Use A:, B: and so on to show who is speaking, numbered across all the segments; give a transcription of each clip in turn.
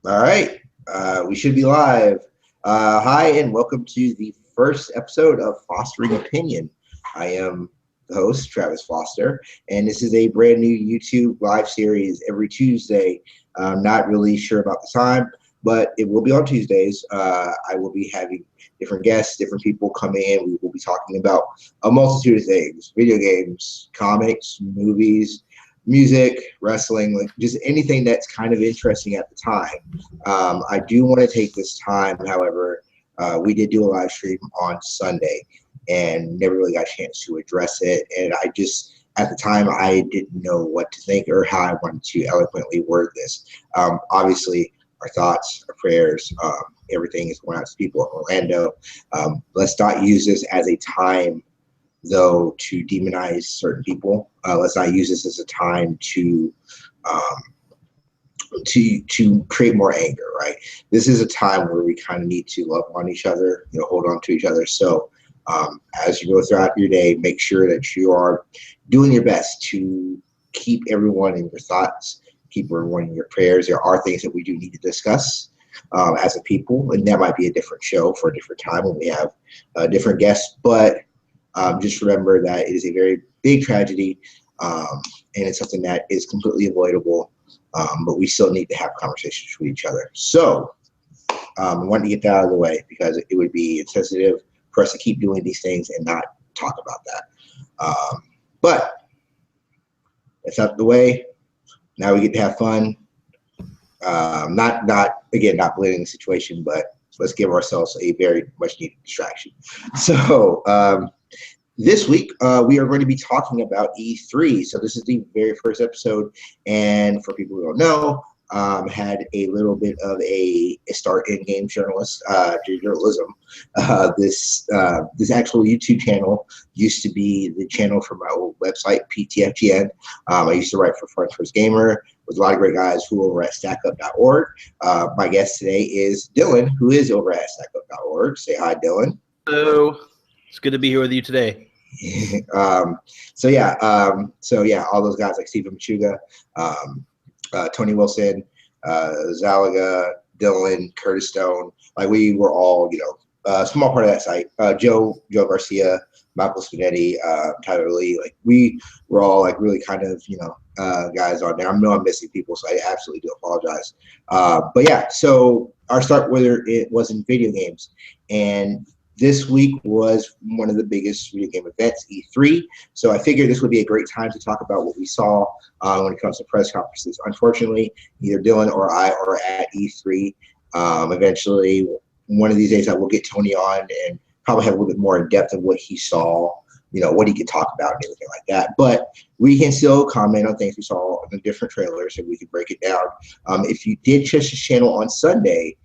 A: All right, we should be live. Hi, and welcome to the first episode of Fostering Opinion. I am the host, Travis Foster, and this is a brand new YouTube live series every Tuesday. I'm not really sure about the time, but it will be on Tuesdays. I will be having different guests, different people come in. We will be talking about a multitude of things: video games, comics, movies, music, wrestling, like just anything that's kind of interesting at the time. I do want to take this time, however, we did do a live stream on Sunday and never really got a chance to address it. And I just, at the time, I didn't know what to think or how I wanted to eloquently word this. Obviously, our thoughts, our prayers, everything is going out to people in Orlando. Let's not use this as a time though to demonize certain people. Let's not use this as a time to create more anger. Right. This is a time where we kind of need to love on each other, hold on to each other. So as you go throughout your day, make sure that you are doing your best to keep everyone in your thoughts, keep everyone in your prayers. There are things that we do need to discuss as a people, and that might be a different show for a different time when we have different guests. But just remember that it is a very big tragedy, and it's something that is completely avoidable, but we still need to have conversations with each other. So I wanted to get that out of the way because it would be insensitive for us to keep doing these things and not talk about that. But it's out of the way. Now we get to have fun. Not blaming the situation, but let's give ourselves a very much needed distraction. So this week, we are going to be talking about E3. So this is the very first episode. And for people who don't know, had a little bit of a start in game journalism. This actual YouTube channel used to be the channel for my old website, PTFGN. I used to write for Front First Gamer with a lot of great guys who are over at stackup.org. My guest today is Dylan, who is over at stackup.org. Say hi, Dylan.
B: Hello. It's good to be here with you today.
A: So yeah, all those guys like Stephen Machuga, Tony Wilson, Zalaga, Dylan, Curtis Stone, like we were all, a small part of that site. Joe Garcia, Michael Spinetti, Tyler Lee, like we were all like really kind of, guys on there. I know I'm missing people, so I absolutely do apologize. But yeah, so our start, whether it was in video games, and this week was one of the biggest video game events, E3. So I figured this would be a great time to talk about what we saw when it comes to press conferences. Unfortunately, neither Dylan or I are at E3. Eventually, one of these days, I will get Tony on and probably have a little bit more in depth of what he saw, what he could talk about and everything like that. But we can still comment on things we saw in the different trailers and we can break it down. If you did catch the channel on Sunday,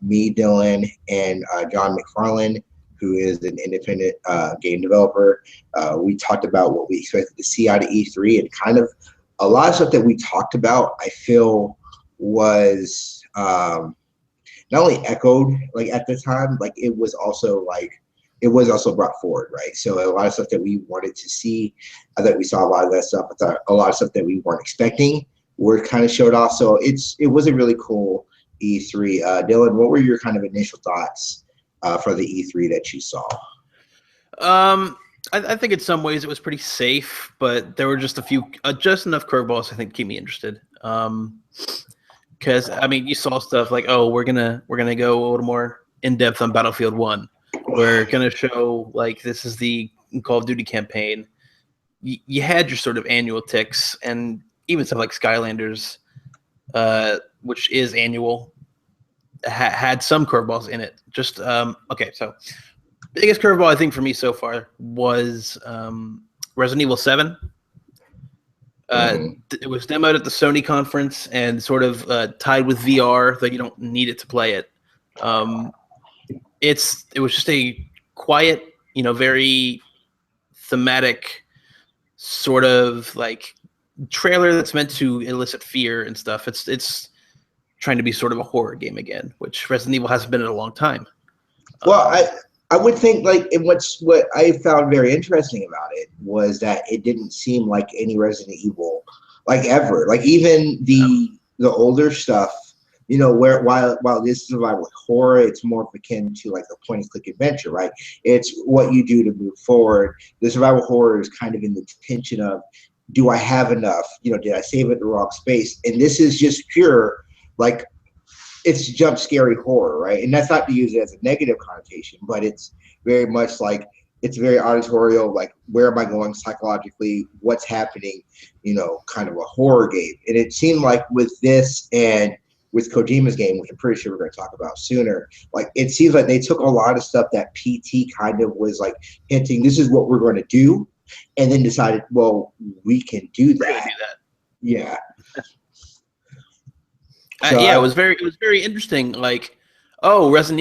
A: me, Dylan, and John McFarlane, who is an independent game developer, we talked about what we expected to see out of E3, and kind of a lot of stuff that we talked about, I feel was not only echoed like at the time, like it was also brought forward, right? So a lot of stuff that we wanted to see, I thought we saw a lot of that stuff. I thought a lot of stuff that we weren't expecting were kind of showed off. So it was a really cool E3. Dylan, what were your kind of initial thoughts for the E3 that you saw?
B: I think in some ways it was pretty safe, but there were just a few, just enough curveballs I think to keep me interested. Because I mean, you saw stuff like, oh, we're gonna go a little more in depth on Battlefield 1. We're gonna show like this is the Call of Duty campaign. You had your sort of annual ticks, and even stuff like Skylanders, which is annual, had some curveballs in it. Just okay, so biggest curveball I think for me so far was Resident Evil 7. It was demoed at the Sony conference and sort of tied with VR, though you don't need it to play it. It was just a quiet, very thematic sort of like trailer that's meant to elicit fear and stuff. It's trying to be sort of a horror game again, which Resident Evil hasn't been in a long time.
A: Well, I would think like what I found very interesting about it was that it didn't seem like any Resident Evil like ever. Like even the older stuff, while this is survival horror, it's more akin to like a point and click adventure, right? It's what you do to move forward. The survival horror is kind of in the tension of, do I have enough? Did I save it in the wrong space? And this is just pure, like, it's jump scary horror, right? And that's not to use it as a negative connotation, but it's very much like, it's very auditorial, like, where am I going psychologically? What's happening? Kind of a horror game. And it seemed like with this and with Kojima's game, which I'm pretty sure we're going to talk about sooner, like, it seems like they took a lot of stuff that PT kind of was like hinting, this is what we're going to do, and then decided, well, we can do that. Yeah.
B: Yeah, it was very interesting. Like, oh, Resident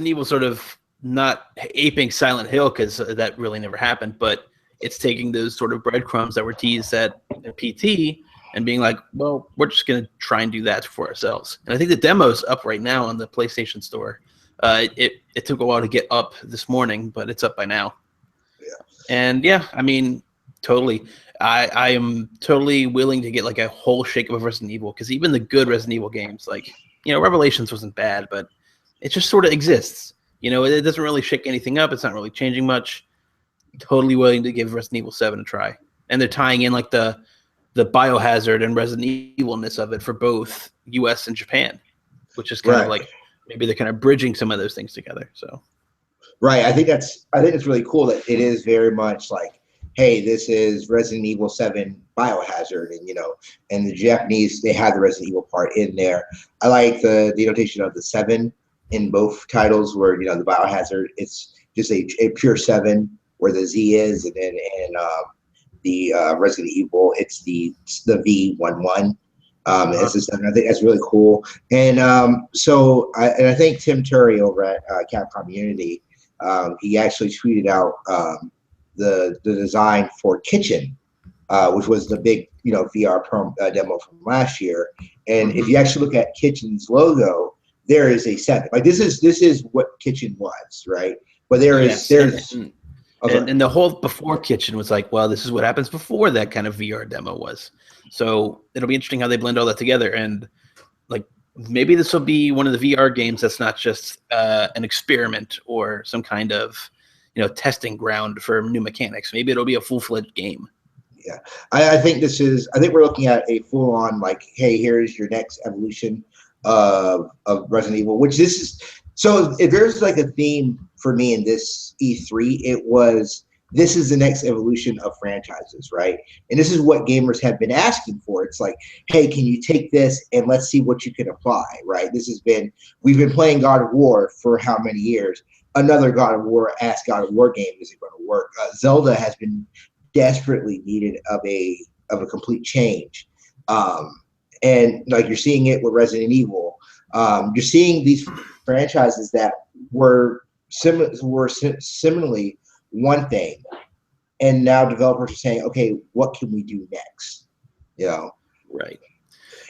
B: Evil sort of not aping Silent Hill, because that really never happened, but it's taking those sort of breadcrumbs that were teased at PT and being like, well, we're just going to try and do that for ourselves. And I think the demo's up right now on the PlayStation Store. It took a while to get up this morning, but it's up by now.
A: Yeah.
B: And yeah, I mean, totally. I am totally willing to get like a whole shakeup of Resident Evil, because even the good Resident Evil games, like, Revelations wasn't bad, but it just sort of exists. It doesn't really shake anything up. It's not really changing much. Totally willing to give Resident Evil 7 a try. And they're tying in like the biohazard and Resident Evilness of it for both US and Japan, which is kind of like, maybe they're kind of bridging some of those things together. So,
A: right. I think it's really cool that it is very much like, hey, this is Resident Evil 7 Biohazard, and the Japanese, they have the Resident Evil part in there. I like the notation of the 7 in both titles, where the Biohazard, it's just a pure 7 where the Z is, and then the Resident Evil, it's the V11. It's the 7. I think that's really cool. And I think Tim Turry over at Capcom Unity, he actually tweeted out the design for Kitchen, which was the big VR demo from last year. And if you actually look at Kitchen's logo, there is a 7. Like, this is what Kitchen was, right? But there's
B: and the whole before Kitchen was like, well, this is what happens before that kind of VR demo was. So it'll be interesting how they blend all that together. And like, maybe this will be one of the VR games that's not just an experiment or some kind of testing ground for new mechanics. Maybe it'll be a full-fledged game.
A: Yeah, I think we're looking at a full-on, like, hey, here's your next evolution of Resident Evil, which this is. So if there's like a theme for me in this E3, it was, this is the next evolution of franchises, right? And this is what gamers have been asking for. It's like, hey, can you take this and let's see what you can apply, right? We've been playing God of War for how many years? Another God of War game isn't going to work. Zelda has been desperately needed of a complete change, and like, you're seeing it with Resident Evil. You're seeing these franchises that were similarly one thing, and now developers are saying, okay, what can we do next?
B: Right.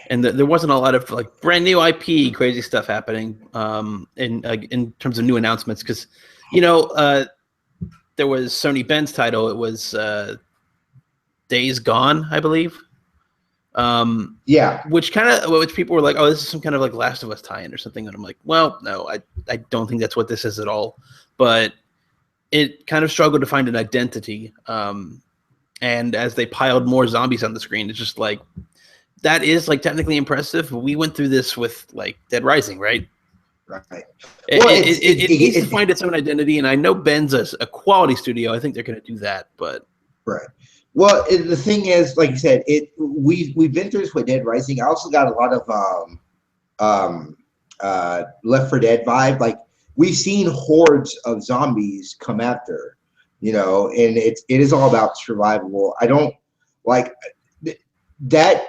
B: And there wasn't a lot of like brand new IP crazy stuff happening in terms of new announcements, because there was Sony Ben's title. It was Days Gone, I believe.
A: Yeah.
B: Which people were like, oh, this is some kind of like Last of Us tie-in or something. And I'm like, well, no, I don't think that's what this is at all. But it kind of struggled to find an identity. And as they piled more zombies on the screen, it's just like, that is like technically impressive. We went through this with like Dead Rising, right?
A: Right.
B: It needs to find its own identity, and I know Ben's a quality studio. I think they're going to do that, but
A: right. Well, the thing is, like you said, we've been through this with Dead Rising. I also got a lot of Left 4 Dead vibe. Like, we've seen hordes of zombies come after, and it is all about survival. I don't like that.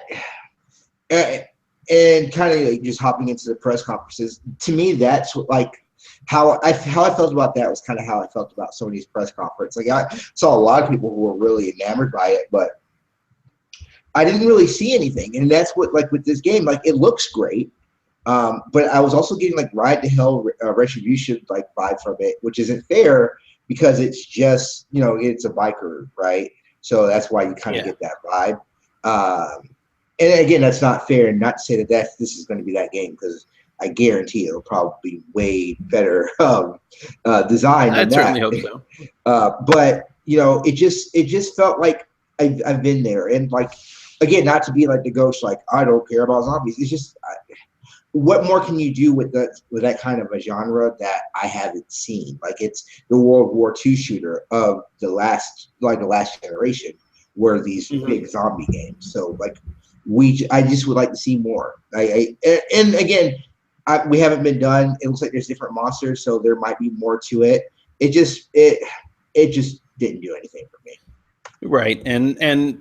A: And kind of like just hopping into the press conferences, to me, that's like how I felt about that was kind of how I felt about Sony's press conference. Like, I saw a lot of people who were really enamored by it, but I didn't really see anything. And that's what, like, with this game, like, it looks great, but I was also getting like Ride to Hell Retribution like vibe from it, which isn't fair because it's just it's a biker, right? So that's why you kind of get that vibe. and again, that's not fair, and not to say that this is going to be that game, because I guarantee it'll probably be way better designed than
B: I'd
A: that.
B: certainly hope so.
A: But it just felt like I've been there, and like again, not to be like the ghost, like I don't care about zombies. It's just what more can you do with that kind of a genre that I haven't seen? Like it's the World War II shooter of the last generation, were these big zombie games. So like I just would like to see more. And again, we haven't been done. It looks like there's different monsters, so there might be more to it. It just didn't do anything for me.
B: Right, and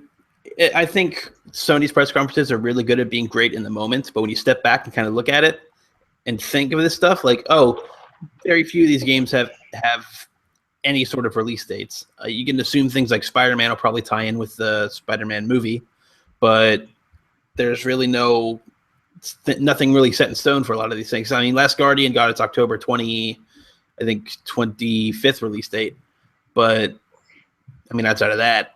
B: I think Sony's press conferences are really good at being great in the moment, but when you step back and kind of look at it and think of this stuff, like, oh, very few of these games have any sort of release dates. You can assume things like Spider-Man will probably tie in with the Spider-Man movie, but there's really nothing really set in stone for a lot of these things. I mean, Last Guardian got its October 25th release date, but I mean, outside of that,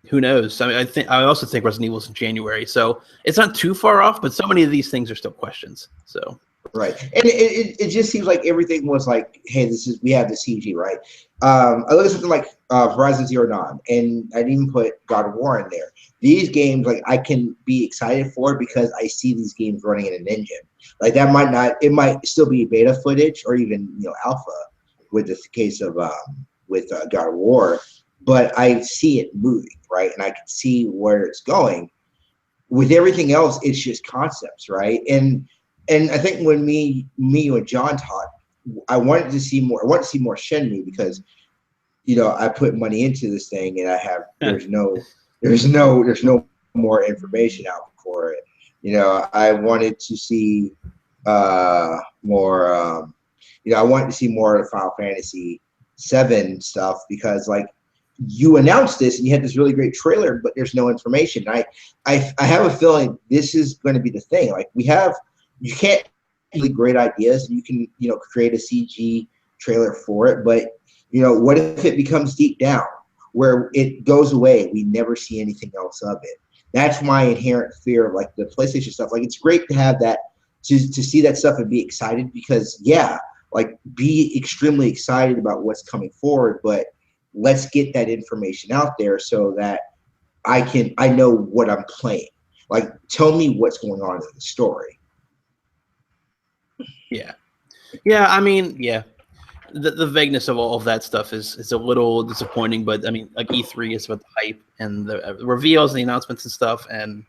B: who knows? I mean, I also think Resident Evil's in January, so it's not too far off. But so many of these things are still questions. So
A: right, and it just seems like everything was like, hey, we have the CG, right? I look at something like Horizon Zero Dawn, and I didn't even put God of War in there. These games, like, I can be excited for because I see these games running in an engine. Like that might still be beta footage or even alpha with the case of God of War, but I see it moving, right? And I can see where it's going. With everything else, it's just concepts, right? And I think when you and John talked, I wanted to see more. I want to see more Shenmue because, I put money into this thing, and there's no more information out for it. I wanted to see more. I wanted to see more of the Final Fantasy VII stuff because, like, you announced this and you had this really great trailer, but there's no information. I have a feeling this is going to be the thing. Like you can't really great ideas and you can, create a CG trailer for it. But, what if it becomes deep down where it goes away? We never see anything else of it. That's my inherent fear of like the PlayStation stuff. Like it's great to have that, to see that stuff and be excited because be extremely excited about what's coming forward, but let's get that information out there so that I know what I'm playing. Like, tell me what's going on in the story.
B: yeah. I mean, yeah. The vagueness of all of that stuff is a little disappointing, but I mean, like E3 is about the hype and the reveals and the announcements and stuff, and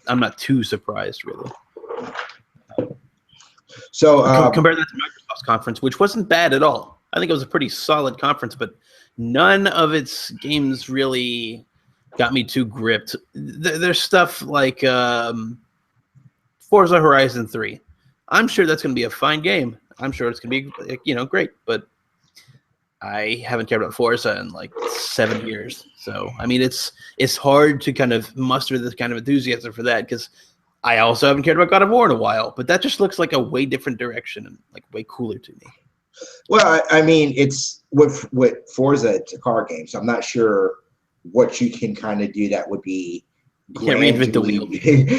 B: I'm not too surprised really.
A: So
B: compare that to Microsoft's conference, which wasn't bad at all. I think it was a pretty solid conference, but none of its games really got me too gripped. There's stuff like Forza Horizon 3. I'm sure that's going to be a fine game. I'm sure it's going to be, great, but I haven't cared about Forza in like 7 years. So, I mean, it's hard to kind of muster this kind of enthusiasm for that because I also haven't cared about God of War in a while, but that just looks like a way different direction and like way cooler to me.
A: Well, I mean, it's with Forza, it's a car game, so I'm not sure what you can kind of do that would be.
B: You can't reinvent the wheel,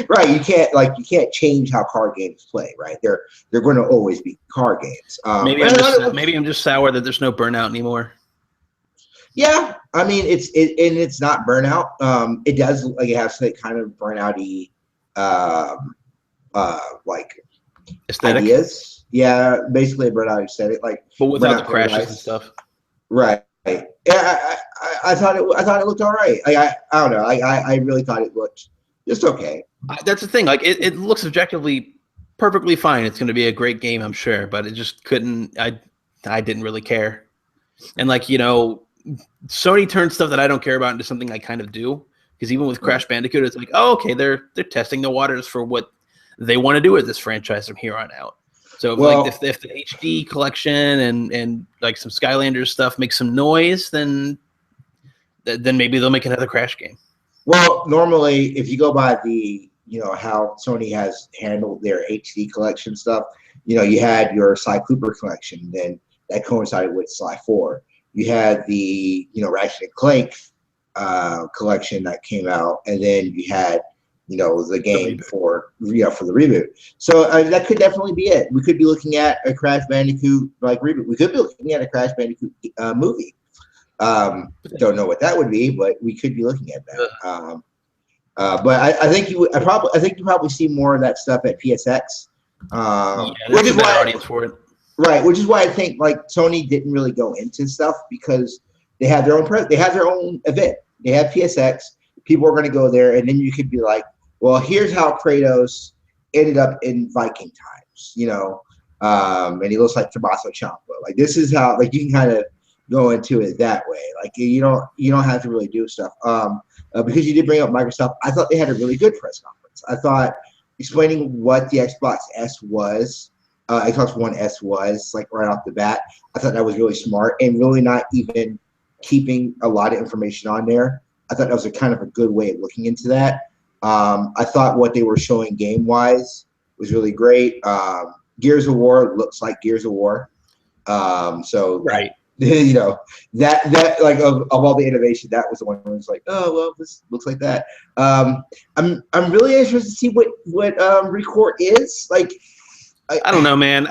A: right? You can't change how car games play, right? They're going to always be car games.
B: Maybe I'm just sour that there's no Burnout anymore.
A: Yeah, I mean it's not Burnout. It does like it has that kind of Burnout-y like
B: aesthetic.
A: Ideas. Yeah, basically a Burnout aesthetic, like
B: but without the crashes and stuff.
A: Right. Yeah, I thought it looked all right. I don't know. I really thought it looked just okay.
B: That's the thing. Like it looks objectively perfectly fine. It's going to be a great game, I'm sure, but it just couldn't. I didn't really care. And like Sony turned stuff that I don't care about into something I kind of do. Because even with Crash Bandicoot, it's like, oh, okay, they're testing the waters for what they want to do with this franchise from here on out. So if the HD collection and like some Skylanders stuff makes some noise, then maybe they'll make another Crash game.
A: Well, normally if you go by the how Sony has handled their HD collection stuff, you had your Sly Cooper collection, then that coincided with Sly 4. You had the Ratchet and Clank collection that came out, and then you had the game
B: reboot.
A: for for the reboot. So that could definitely be it. We could be looking at a Crash Bandicoot like reboot. We could be looking at a Crash Bandicoot movie. Don't know what that would be, but we could be looking at that. But I think you probably see more of that stuff at PSX.
B: Yeah,
A: Which
B: that's
A: is
B: a better
A: why,
B: audience for it.
A: right? Which is why I think like Sony didn't really go into stuff because they have their own they have their own event. They have PSX. People are going to go there, and then you could be like, well, here's how Kratos ended up in Viking times, and he looks like Tommaso Ciampa. Like this is how like you can kind of go into it that way. Like you don't have to really do stuff. Because you did bring up Microsoft, I thought they had a really good press conference. I thought explaining what the Xbox S was, Xbox One S was, like right off the bat, I thought that was really smart and really not even keeping a lot of information on there. I thought that was a kind of a good way of looking into that. I thought what they were showing game-wise was really great. Gears of War looks like Gears of War. So
B: Right.
A: that like of all the innovation, that was the one where it's like, oh well, this looks like that. I'm really interested to see what Recore is like.
B: I don't know, man.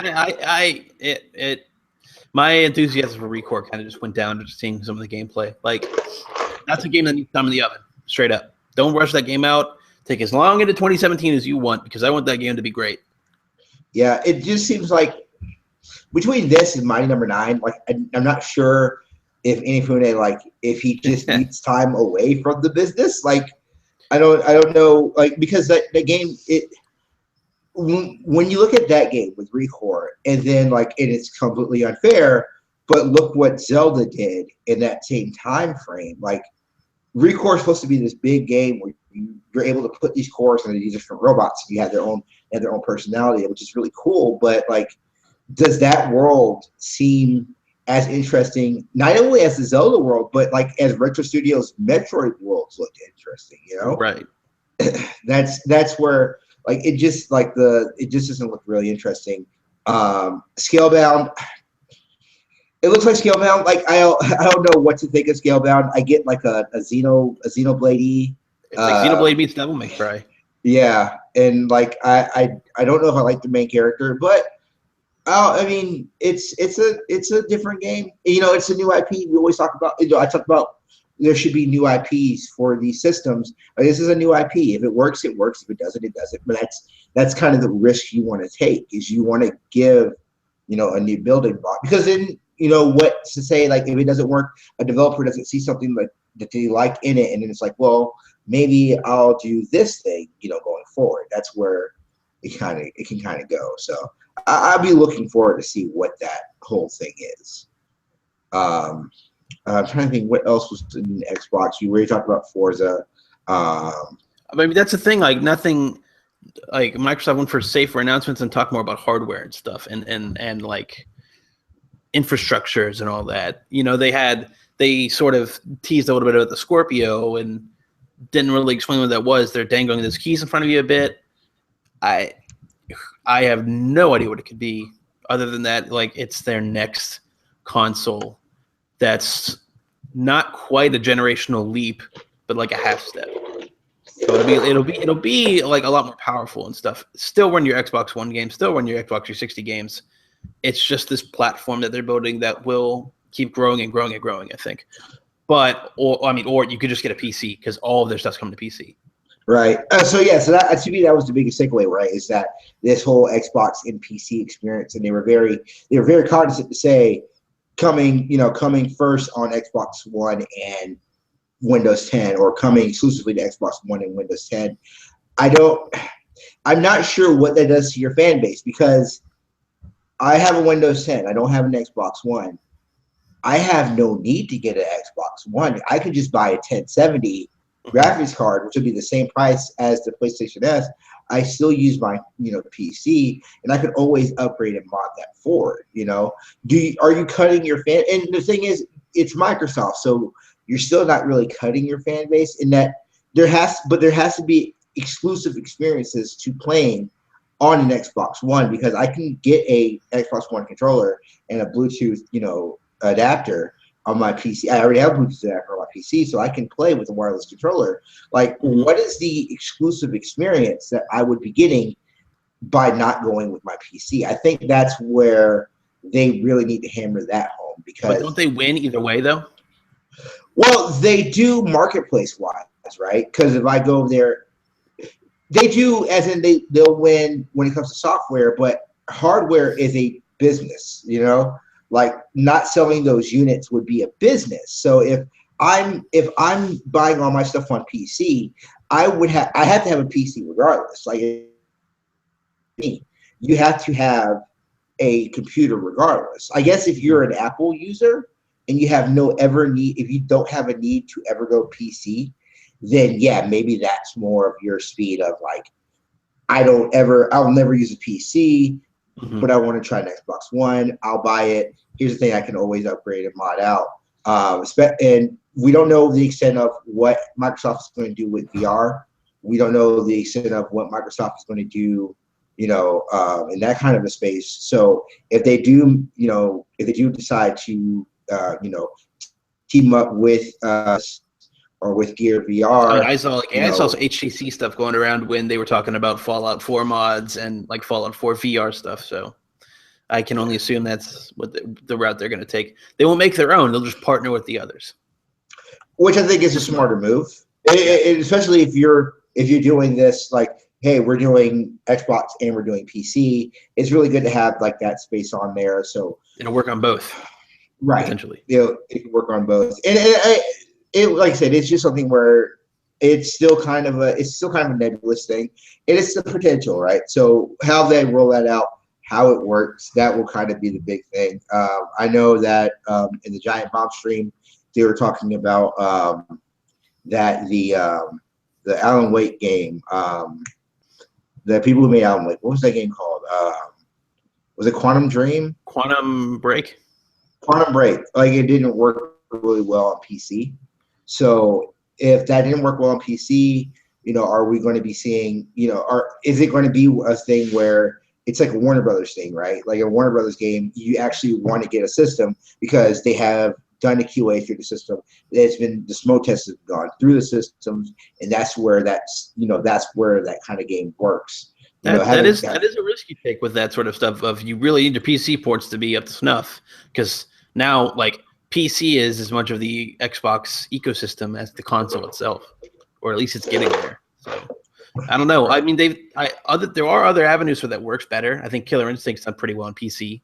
B: My enthusiasm for Recore kind of just went down to just seeing some of the gameplay. Like that's a game that needs time in the oven, straight up. Don't rush that game out. Take as long into 2017 as you want because I want that game to be great.
A: Yeah, it just seems like between this and Mighty Number 9, like I'm not sure if Inafune, like if he just needs time away from the business. Like I don't know, like because that game when you look at that game with Recore and then like and it's completely unfair, but look what Zelda did in that same time frame. Like Recore is supposed to be this big game where you're able to put these cores into these different robots and you have their own personality, which is really cool. But like, does that world seem as interesting, not only as the Zelda world, but like as Retro Studios' Metroid worlds looked interesting,
B: Right.
A: That's where like it just doesn't look really interesting. Scalebound, it looks like Scalebound. Like I don't know what to think of Scalebound. I get like a Xenoblade.
B: It's like Xenoblade meets Devil May Cry.
A: Yeah, and like I don't know if I like the main character, but I mean it's a different game. It's a new IP. We always talk about. I talk about there should be new IPs for these systems. This is a new IP. If it works, it works. If it doesn't, it doesn't. But that's kind of the risk you want to take. Is you want to give a new building block because then what to say. Like if it doesn't work, a developer doesn't see something that they like in it, and then it's like, well, maybe I'll do this thing, going forward. That's where it can kind of go. So I'll be looking forward to see what that whole thing is. I'm trying to think what else was in Xbox. You already talked about Forza.
B: I mean, that's the thing. Like nothing. Like Microsoft went for safer announcements and talk more about hardware and stuff, and like infrastructures and all that. They sort of teased a little bit about the Scorpio and didn't really explain what that was. They're dangling those keys in front of you a bit. I have no idea what it could be other than that. Like it's their next console. That's not quite a generational leap, but like a half step. So it'll be like a lot more powerful and stuff. Still run your Xbox One games, still run your Xbox 360 games. It's just this platform that they're building that will keep growing and growing and growing, I think. But or you could just get a PC because all of their stuff's coming to PC.
A: Right. So that to me that was the biggest takeaway, right? Is that this whole Xbox and PC experience, and they were very cognizant to say coming first on Xbox One and Windows 10, or coming exclusively to Xbox One and Windows 10. I'm not sure what that does to your fan base because I have a Windows 10. I don't have an Xbox One. I have no need to get an Xbox One. I could just buy a 1070 graphics card, which would be the same price as the PlayStation S. I still use my PC, and I could always upgrade and mod that forward. Are you cutting your fan? And the thing is, it's Microsoft, so you're still not really cutting your fan base. In that there has to be exclusive experiences to playing on an Xbox One, because I can get a Xbox One controller and a Bluetooth adapter on my PC. I already have Bluetooth connector on my PC, so I can play with a wireless controller. Like, what is the exclusive experience that I would be getting by not going with my PC? I think that's where they really need to hammer that home,
B: But
A: because
B: don't they win either way, though?
A: well, they do marketplace wise, right? Because if I go there, they do, as in they'll win when it comes to software, but hardware is a business, you know? Like, not selling those units would be a business. So if I'm buying all my stuff on PC, I have to have a PC regardless. Like, you have to have a computer regardless. I guess if you're an Apple user and you have no ever need, if you don't have a need to ever go PC, then yeah, maybe that's more of your speed of like, I'll never use a PC, but I want to try an Xbox One. I'll buy it. Here's the thing: I can always upgrade and mod out. And we don't know the extent of what Microsoft is going to do with VR. We don't know the extent of what Microsoft is going to do, in that kind of a space. So if they do, if they do decide to, team up with us or with Gear VR.
B: I mean, I saw some HTC stuff going around when they were talking about Fallout 4 mods and like Fallout 4 VR stuff. So I can only assume that's what the route they're going to take. They won't make their own; they'll just partner with the others,
A: which I think is a smarter move, especially if you're doing this like, hey, we're doing Xbox and we're doing PC. It's really good to have like that space on there. So
B: it'll work on both,
A: right?
B: Potentially,
A: it can work on both. And like I said, it's just something where it's still kind of a nebulous thing. And it's the potential, right? So how they roll that out, how it works, that will kind of be the big thing. I know that in the Giant Bomb stream, they were talking about that the Alan Wake game, the people who made Alan Wake, what was that game called? Was it Quantum Dream?
B: Quantum Break.
A: Quantum Break. Like, it didn't work really well on PC. So if that didn't work well on PC, are we going to be seeing, is it going to be a thing where it's like a Warner Brothers thing, right? Like a Warner Brothers game, you actually want to get a system because they have done a QA through the system. The smoke test has gone through the systems, and that's where that kind of game works.
B: That is a risky take with that sort of stuff. Of you really need your PC ports to be up to snuff, because now like PC is as much of the Xbox ecosystem as the console itself, or at least it's getting there. So I don't know. I mean, there are other avenues where that works better. I think Killer Instinct's done pretty well on PC.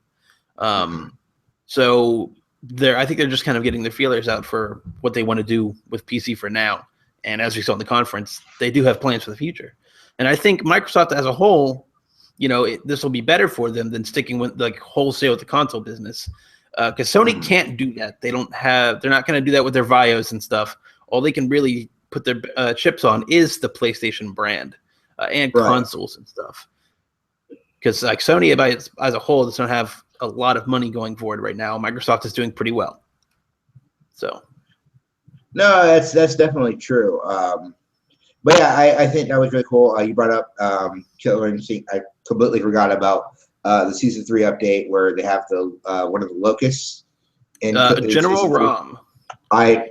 B: So I think they're just kind of getting their feelers out for what they want to do with PC for now. And as we saw in the conference, they do have plans for the future. And I think Microsoft as a whole, this will be better for them than sticking with like wholesale with the console business. Because Sony can't do that. They're not going to do that with their Vios and stuff. All they can really put their chips on is the PlayStation brand and consoles and stuff. Because like Sony as a whole does not have a lot of money going forward right now. Microsoft is doing pretty well. So,
A: no, that's definitely true. But yeah, I think that was really cool. You brought up Killer Instinct. I completely forgot about the season 3 update where they have the one of the locusts in
B: General Rom.
A: I've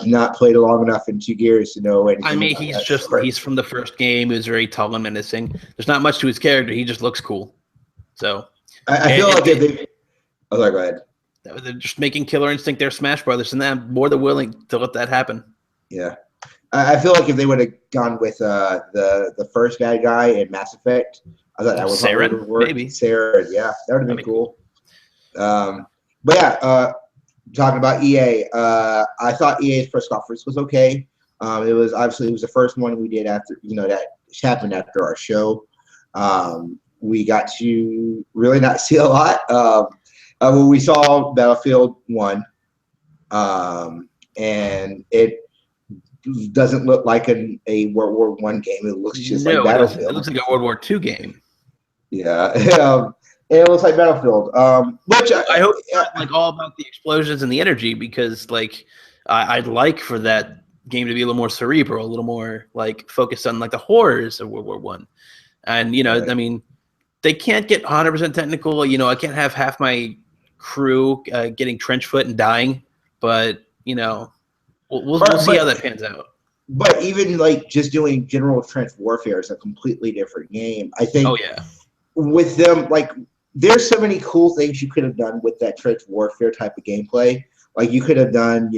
A: not played long enough in 2 Gears to know anything.
B: I mean, he's from the first game. He was very tall and menacing. There's not much to his character. He just looks cool. So
A: I feel like go ahead.
B: They're just making Killer Instinct their Smash Brothers, and I'm more than willing to let that happen.
A: Yeah. I feel like if they would have gone with the first bad guy in Mass Effect, I thought that would
B: Saren,
A: work.
B: maybe.
A: Saren, yeah, that would have been cool. But yeah, talking about EA, I thought EA's press conference was okay. It was the first one we did after that happened after our show. We got to really not see a lot. We saw Battlefield 1, and it doesn't look like a World War I game. It looks just like Battlefield.
B: It looks like a World War II game.
A: Yeah, it looks like Battlefield. Which
B: I hope it's not like all about the explosions and the energy, because like I'd like for that game to be a little more cerebral, a little more like focused on like the horrors of World War One. And I mean, they can't get 100% technical. I can't have half my crew getting trench foot and dying. but we'll see how that pans out.
A: But even like just doing general trench warfare is a completely different game. I think.
B: Oh yeah.
A: With them, like, there's so many cool things you could have done with that trench warfare type of gameplay. Like, you could have done,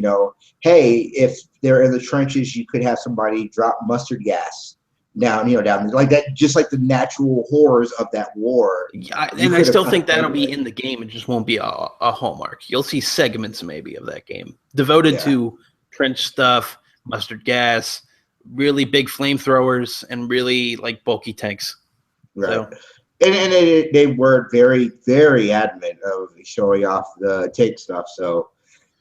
A: hey, if they're in the trenches, you could have somebody drop mustard gas down like that, just like the natural horrors of that war.
B: Yeah, and I still think that'll be in the game. It just won't be a hallmark. You'll see segments maybe of that game devoted to trench stuff, mustard gas, really big flamethrowers, and really like bulky tanks.
A: Right.
B: So.
A: And they were very, very adamant of showing off the tank stuff. So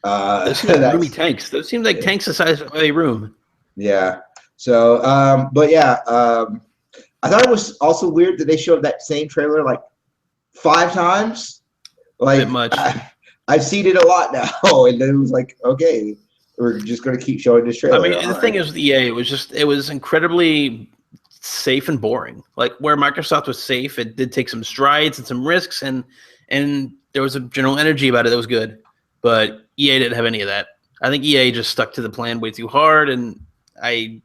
B: those seem like roomy tanks. Those seem like tanks the size of a room.
A: Yeah. So, but yeah, I thought it was also weird that they showed that same trailer like 5 times. Like, a bit much. I've seen it a lot now, and then it was like, okay, we're just going to keep showing this trailer.
B: I mean, the thing is with EA, it was incredibly safe and boring. Like where Microsoft was safe, it did take some strides and some risks, and there was a general energy about it that was good. But EA didn't have any of that. I think EA just stuck to the plan way too hard, and I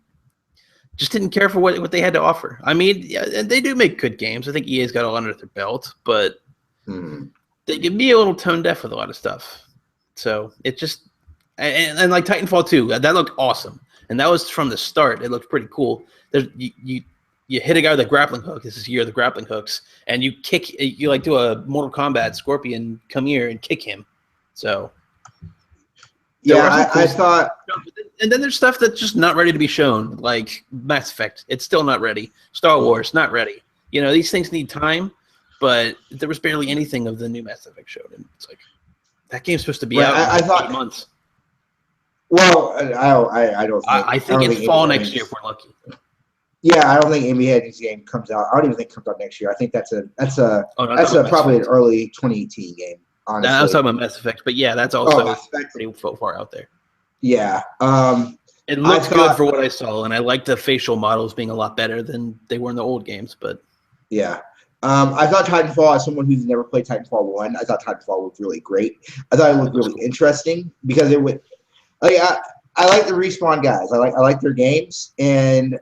B: just didn't care for what they had to offer. I mean, yeah, they do make good games. I think EA's got all under their belt, but they can be a little tone deaf with a lot of stuff. So it just and like Titanfall 2, that looked awesome, and that was from the start. It looked pretty cool. There's you hit a guy with a grappling hook. This is year of the grappling hooks, and you like do a Mortal Kombat Scorpion come here and kick him. So
A: yeah, I thought.
B: And then there's stuff that's just not ready to be shown, like Mass Effect. It's still not ready. Star Wars not ready. These things need time, but there was barely anything of the new Mass Effect showed, and it's like that game's supposed to be out in 8 months.
A: Well, I don't.
B: I think it's fall next year if we're lucky.
A: Yeah, I don't think Amy Hennings's game comes out. I don't even think it comes out next year. I think that's probably an early 2018 game. Honestly,
B: I was talking about Mass Effect, but yeah, that's also pretty far out there.
A: Yeah,
B: it looks good for what I saw, and I like the facial models being a lot better than they were in the old games. But
A: yeah, I thought Titanfall, as someone who's never played Titanfall 1, I thought Titanfall looked really great. I thought it looked really interesting because it would. I like the Respawn guys. I like their games, and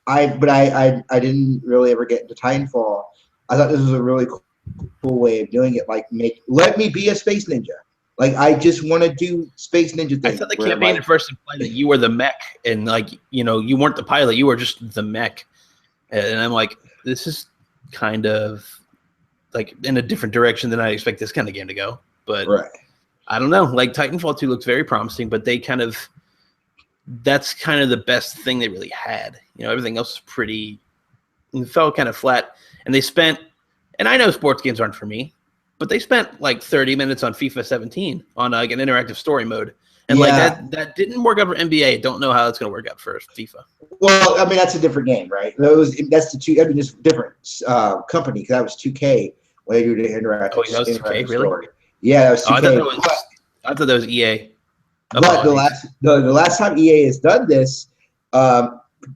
A: I didn't really ever get into Titanfall. I thought this was a really cool way of doing it. Like, let me be a space ninja. Like, I just want to do space ninja things.
B: I thought the campaign at first implied that you were the mech, and you weren't the pilot, you were just the mech. And I'm like, this is kind of like in a different direction than I expect this kind of game to go. But I don't know. Like Titanfall 2 looks very promising, but that's kind of the best thing they really had. Everything else is it felt kind of flat. And they spent, and I know sports games aren't for me, but they spent like 30 minutes on FIFA 17 on like an interactive story mode. And like that didn't work out for NBA. Don't know how it's going to work out for FIFA.
A: Well, I mean, that's a different game, right? That's the two. I mean, just different company, because that was 2K when they do the interactive.
B: Oh, that was 2K, really?
A: Story. Yeah, that was 2K.
B: I thought that was EA.
A: But the last time EA has done this,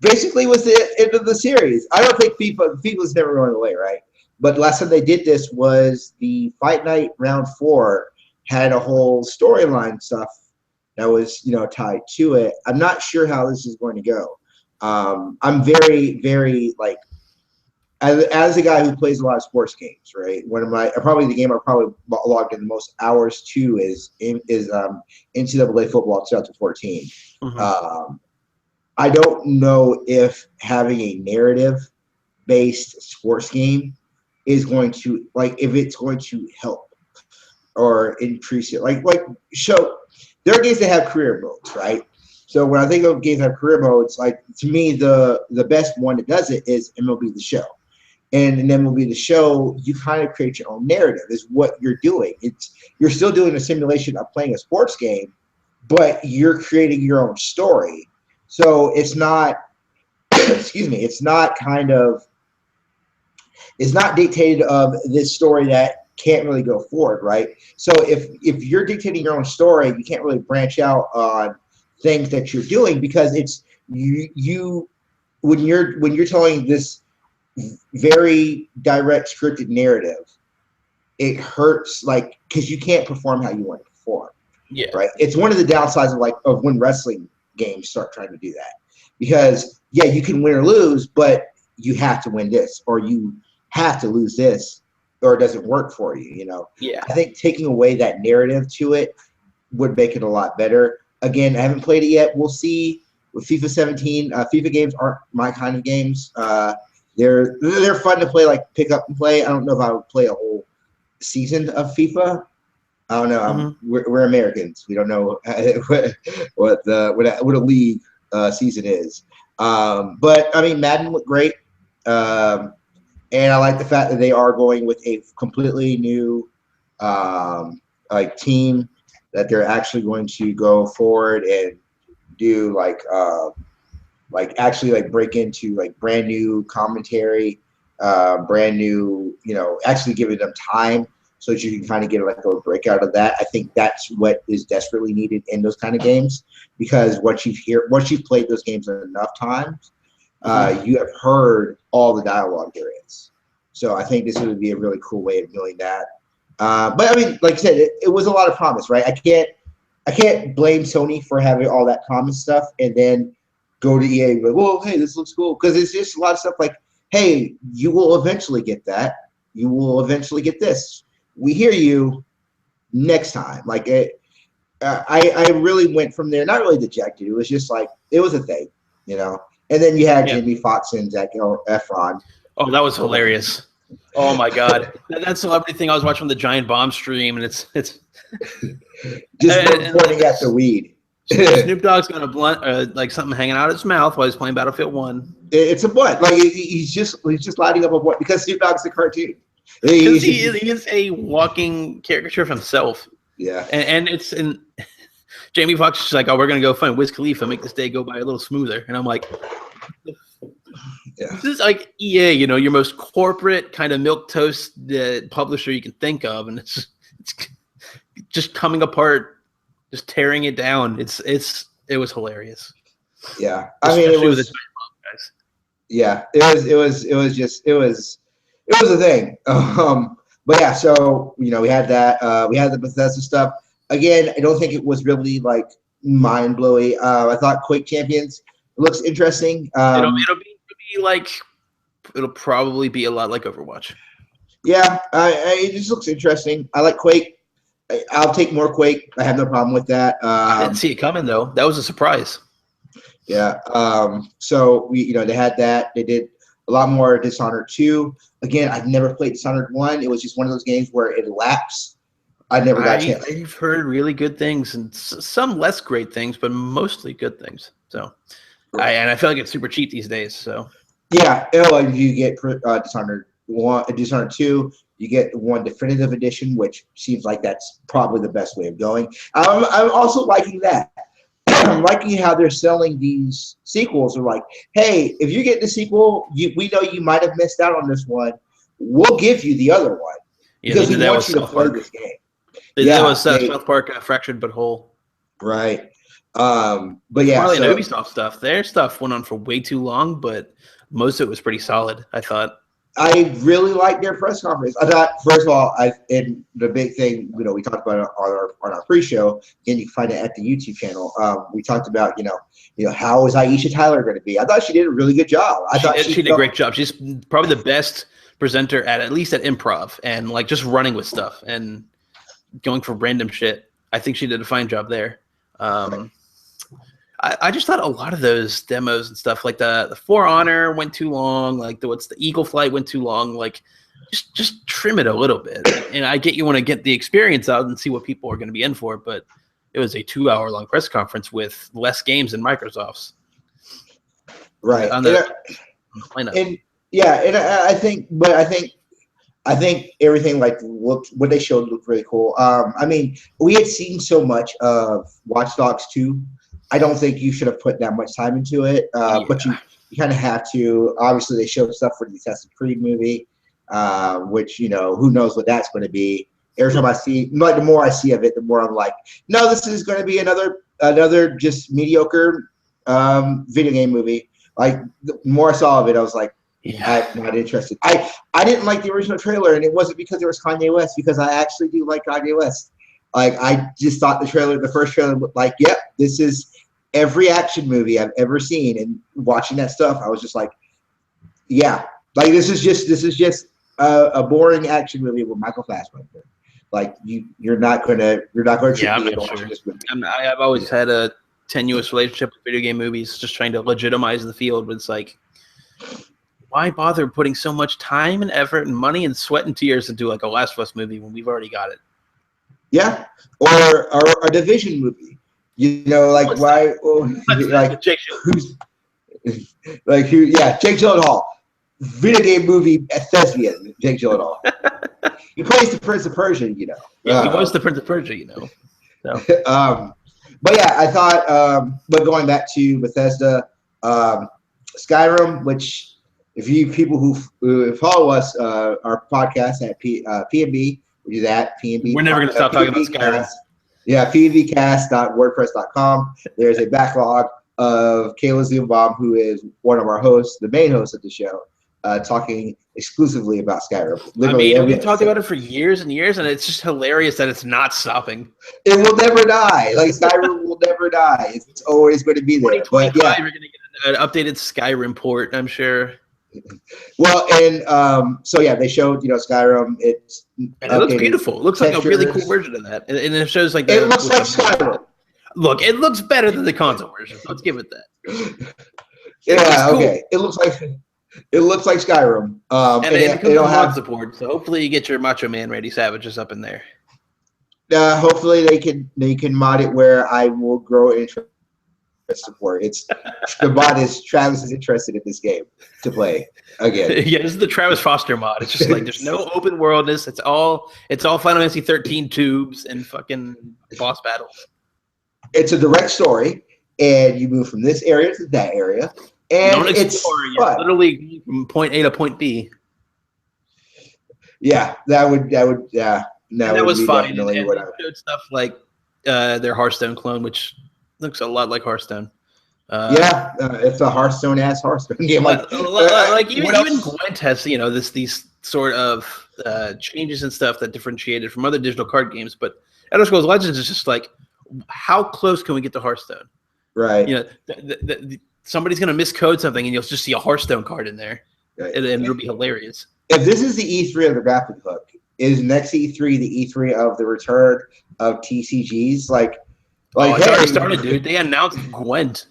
A: basically was the end of the series. I don't think FIFA's never going away, right? But the last time they did this was the Fight Night Round 4 had a whole storyline stuff that was tied to it. I'm not sure how this is going to go. I'm very, very like as a guy who plays a lot of sports games, right? The game I probably logged in the most hours to is NCAA football 2014. I don't know if having a narrative-based sports game is going to if it's going to help or increase it. So there are games that have career modes, right? So when I think of games that have career modes, like to me the best one that does it is MLB The Show. And in MLB The Show, you kind of create your own narrative is what you're doing. You're still doing a simulation of playing a sports game, but you're creating your own story. So it's not, it's not dictated of this story that can't really go forward, right? So if you're dictating your own story, you can't really branch out on things that you're doing, because it's you when you're telling this very direct scripted narrative, it hurts because you can't perform how you want to perform.
B: Yeah.
A: right? It's one of the downsides of when wrestling games start trying to do that, because you can win or lose, but you have to win this or you have to lose this, or it doesn't work for you.
B: Yeah.
A: I think taking away that narrative to it would make it a lot better. Again, I haven't played it yet. We'll see with FIFA 17. FIFA games aren't my kind of games. They're fun to play, like pick up and play. I don't know if I would play a whole season of FIFA. I don't know. We're Americans. We don't know what a league season is. But I mean, Madden looked great, and I like the fact that they are going with a completely new team, that they're actually going to go forward and do actually break into brand new commentary, brand new, actually giving them time so that you can kind of get a breakout of that. I think that's what is desperately needed in those kind of games, because once you've played those games enough times, you have heard all the dialogue there is. So I think this would be a really cool way of doing that. But I mean, like I said, it was a lot of promise, right? I can't blame Sony for having all that promise stuff and then go to EA and be like, well, hey, this looks cool. Because it's just a lot of stuff like, hey, you will eventually get that. You will eventually get this. We hear you next time. I really went from there, not really dejected. It was just it was a thing, And then you had Jamie Foxx and Zac Efron.
B: Oh, that was hilarious. Oh my God, that celebrity thing I was watching on the Giant Bomb stream, and it's
A: just pointing at the weed.
B: Snoop Dogg's got a blunt, something hanging out of his mouth while he's playing Battlefield 1.
A: It's a blunt. He's just lighting up a blunt because Snoop Dogg's a cartoon.
B: Because he is a walking caricature of himself.
A: Yeah,
B: and it's in. Jamie Foxx is like, oh, we're gonna go find Wiz Khalifa, make this day go by a little smoother, and I'm like. Yeah. This is like EA, your most corporate kind of milquetoast publisher you can think of, and it's just coming apart, just tearing it down. It was hilarious.
A: Yeah, I mean, it was. Yeah, it was a thing. But yeah, so we had that. We had the Bethesda stuff. Again, I don't think it was really mind blowing. I thought Quake Champions looks interesting.
B: It'll probably be a lot like Overwatch.
A: Yeah, it just looks interesting. I like Quake. I'll take more Quake. I have no problem with that.
B: I didn't see it coming though. That was a surprise.
A: Yeah. So they had that. They did a lot more Dishonored 2. Again, I've never played Dishonored 1. It was just one of those games where it lapsed. I never got a chance.
B: I've heard really good things and some less great things, but mostly good things. So, and I feel like it's super cheap these days. So. Yeah,
A: you get Dishonored 1, Dishonored 2. You get one definitive edition, which seems like that's probably the best way of going. I'm also liking that. I'm liking how they're selling these sequels. They're like, hey, if you get the sequel, we know you might have missed out on this one. We'll give you the other one because we want you to play this game.
B: That was South Park, Fractured But Whole.
A: Right. But yeah,
B: Probably Ubisoft stuff. Their stuff went on for way too long, but most of it was pretty solid, I thought.
A: I really liked their press conference. I thought, first of all, and the big thing, we talked about it on our pre-show, and you can find it at the YouTube channel. We talked about, how is Aisha Tyler going to be? I thought she did a really good job. She did a
B: great job. She's probably the best presenter at least at improv and just running with stuff and going for random shit. I think she did a fine job there. I just thought a lot of those demos and stuff, like the For Honor went too long, the Eagle Flight went too long. Just trim it a little bit. And I get you want to get the experience out and see what people are going to be in for, but it was a 2-hour long press conference with less games than Microsoft's.
A: Right.
B: On the
A: lineup. And I think everything what they showed looked really cool. I mean, we had seen so much of Watch Dogs 2. I don't think you should have put that much time into it, but you kind of have to. Obviously, they showed stuff for the Assassin's Creed movie, which who knows what that's going to be. Every time I see, the more I see of it, the more I'm like, no, this is going to be another just mediocre video game movie. The more I saw of it, I was like, I'm not interested. I didn't like the original trailer, and it wasn't because there was Kanye West, because I actually do like Kanye West. Like I just thought the first trailer looked like, yep, this is every action movie I've ever seen. And watching that stuff, I was just like, yeah, like this is just a boring action movie with Michael Fassbender. Like you're not gonna trick me into watching this movie.
B: I've always had a tenuous relationship with video game movies, just trying to legitimize the field. But it's like, why bother putting so much time and effort and money and sweat and tears into like a Last of Us movie when we've already got it?
A: Yeah, or a Division movie. You know, like
B: What's
A: why? Well, like
B: Jake
A: who's like who? Yeah, Jake Gyllenhaal, video game movie thespian. Jake Gyllenhaal. He plays the Prince of Persia. You know.
B: Yeah, he was the Prince of Persia. You know. So.
A: But yeah, I thought. But going back to Bethesda, Skyrim, which. If you people who follow us, our podcast at PNB, which is at PNB.
B: We're never going to stop talking about Skyrim.
A: Yeah, pnbcast.wordpress.com. There's a backlog of Kayla Zoombaum, who is one of our hosts, the main host of the show, talking exclusively about Skyrim.
B: Literally, we've talked about it for years and years, and it's just hilarious that it's not stopping.
A: It will never die. Like Skyrim will never die. It's always going to be there.
B: 2025, yeah. You're going to get an updated Skyrim port, I'm sure.
A: Well, and so yeah, they showed Skyrim.
B: It looks beautiful. It looks like a really cool version of that, and it shows like
A: it looks like Skyrim.
B: Look, it looks better than the console version. Let's give it that.
A: Yeah, okay. It looks like Skyrim.
B: And it comes with mod support, so hopefully you get your Macho Man Randy Savages up in there.
A: Hopefully they can mod it where I will grow interest. Support. It's the mod is Travis is interested in this game to play again.
B: Yeah, this is the Travis Foster mod. It's just like there's no open worldness. It's all Final Fantasy 13 tubes and fucking boss battles.
A: It's a direct story, and you move from this area to that area, and it's
B: you're literally from point A to point B.
A: Yeah, that would that
B: was fine. And they showed stuff like their Hearthstone clone, which looks a lot like Hearthstone.
A: It's a Hearthstone-ass Hearthstone game.
B: Even Gwent has these sort of changes and stuff that differentiated from other digital card games. But Elder Scrolls Legends is just like, how close can we get to Hearthstone?
A: Right.
B: Somebody's gonna miscode something, and you'll just see a Hearthstone card in there, right. and it'll be hilarious.
A: If this is the E3 of the graphic hook, is next E3 the E3 of the return of TCGs?
B: It's already started, dude. They announced Gwent.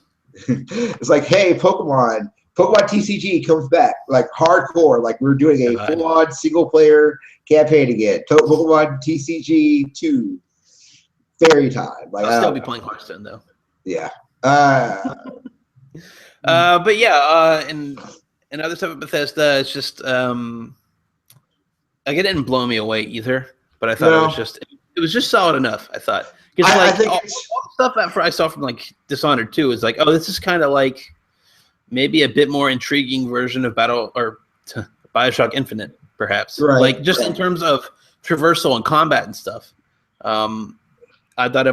A: It's like, hey, Pokemon TCG comes back, like hardcore. Like we're doing a full-on single-player campaign again. Pokemon TCG 2, Fairy Time. Like
B: I'll still be playing Hearthstone though.
A: Yeah.
B: But yeah, and other stuff at Bethesda, it's just it didn't blow me away either. But I thought it was just solid enough. I thought. Because all the stuff that I saw from like Dishonored 2 is like, oh, this is kind of like maybe a bit more intriguing version of Bioshock Infinite, perhaps.
A: Right.
B: Like just in terms of traversal and combat and stuff. I thought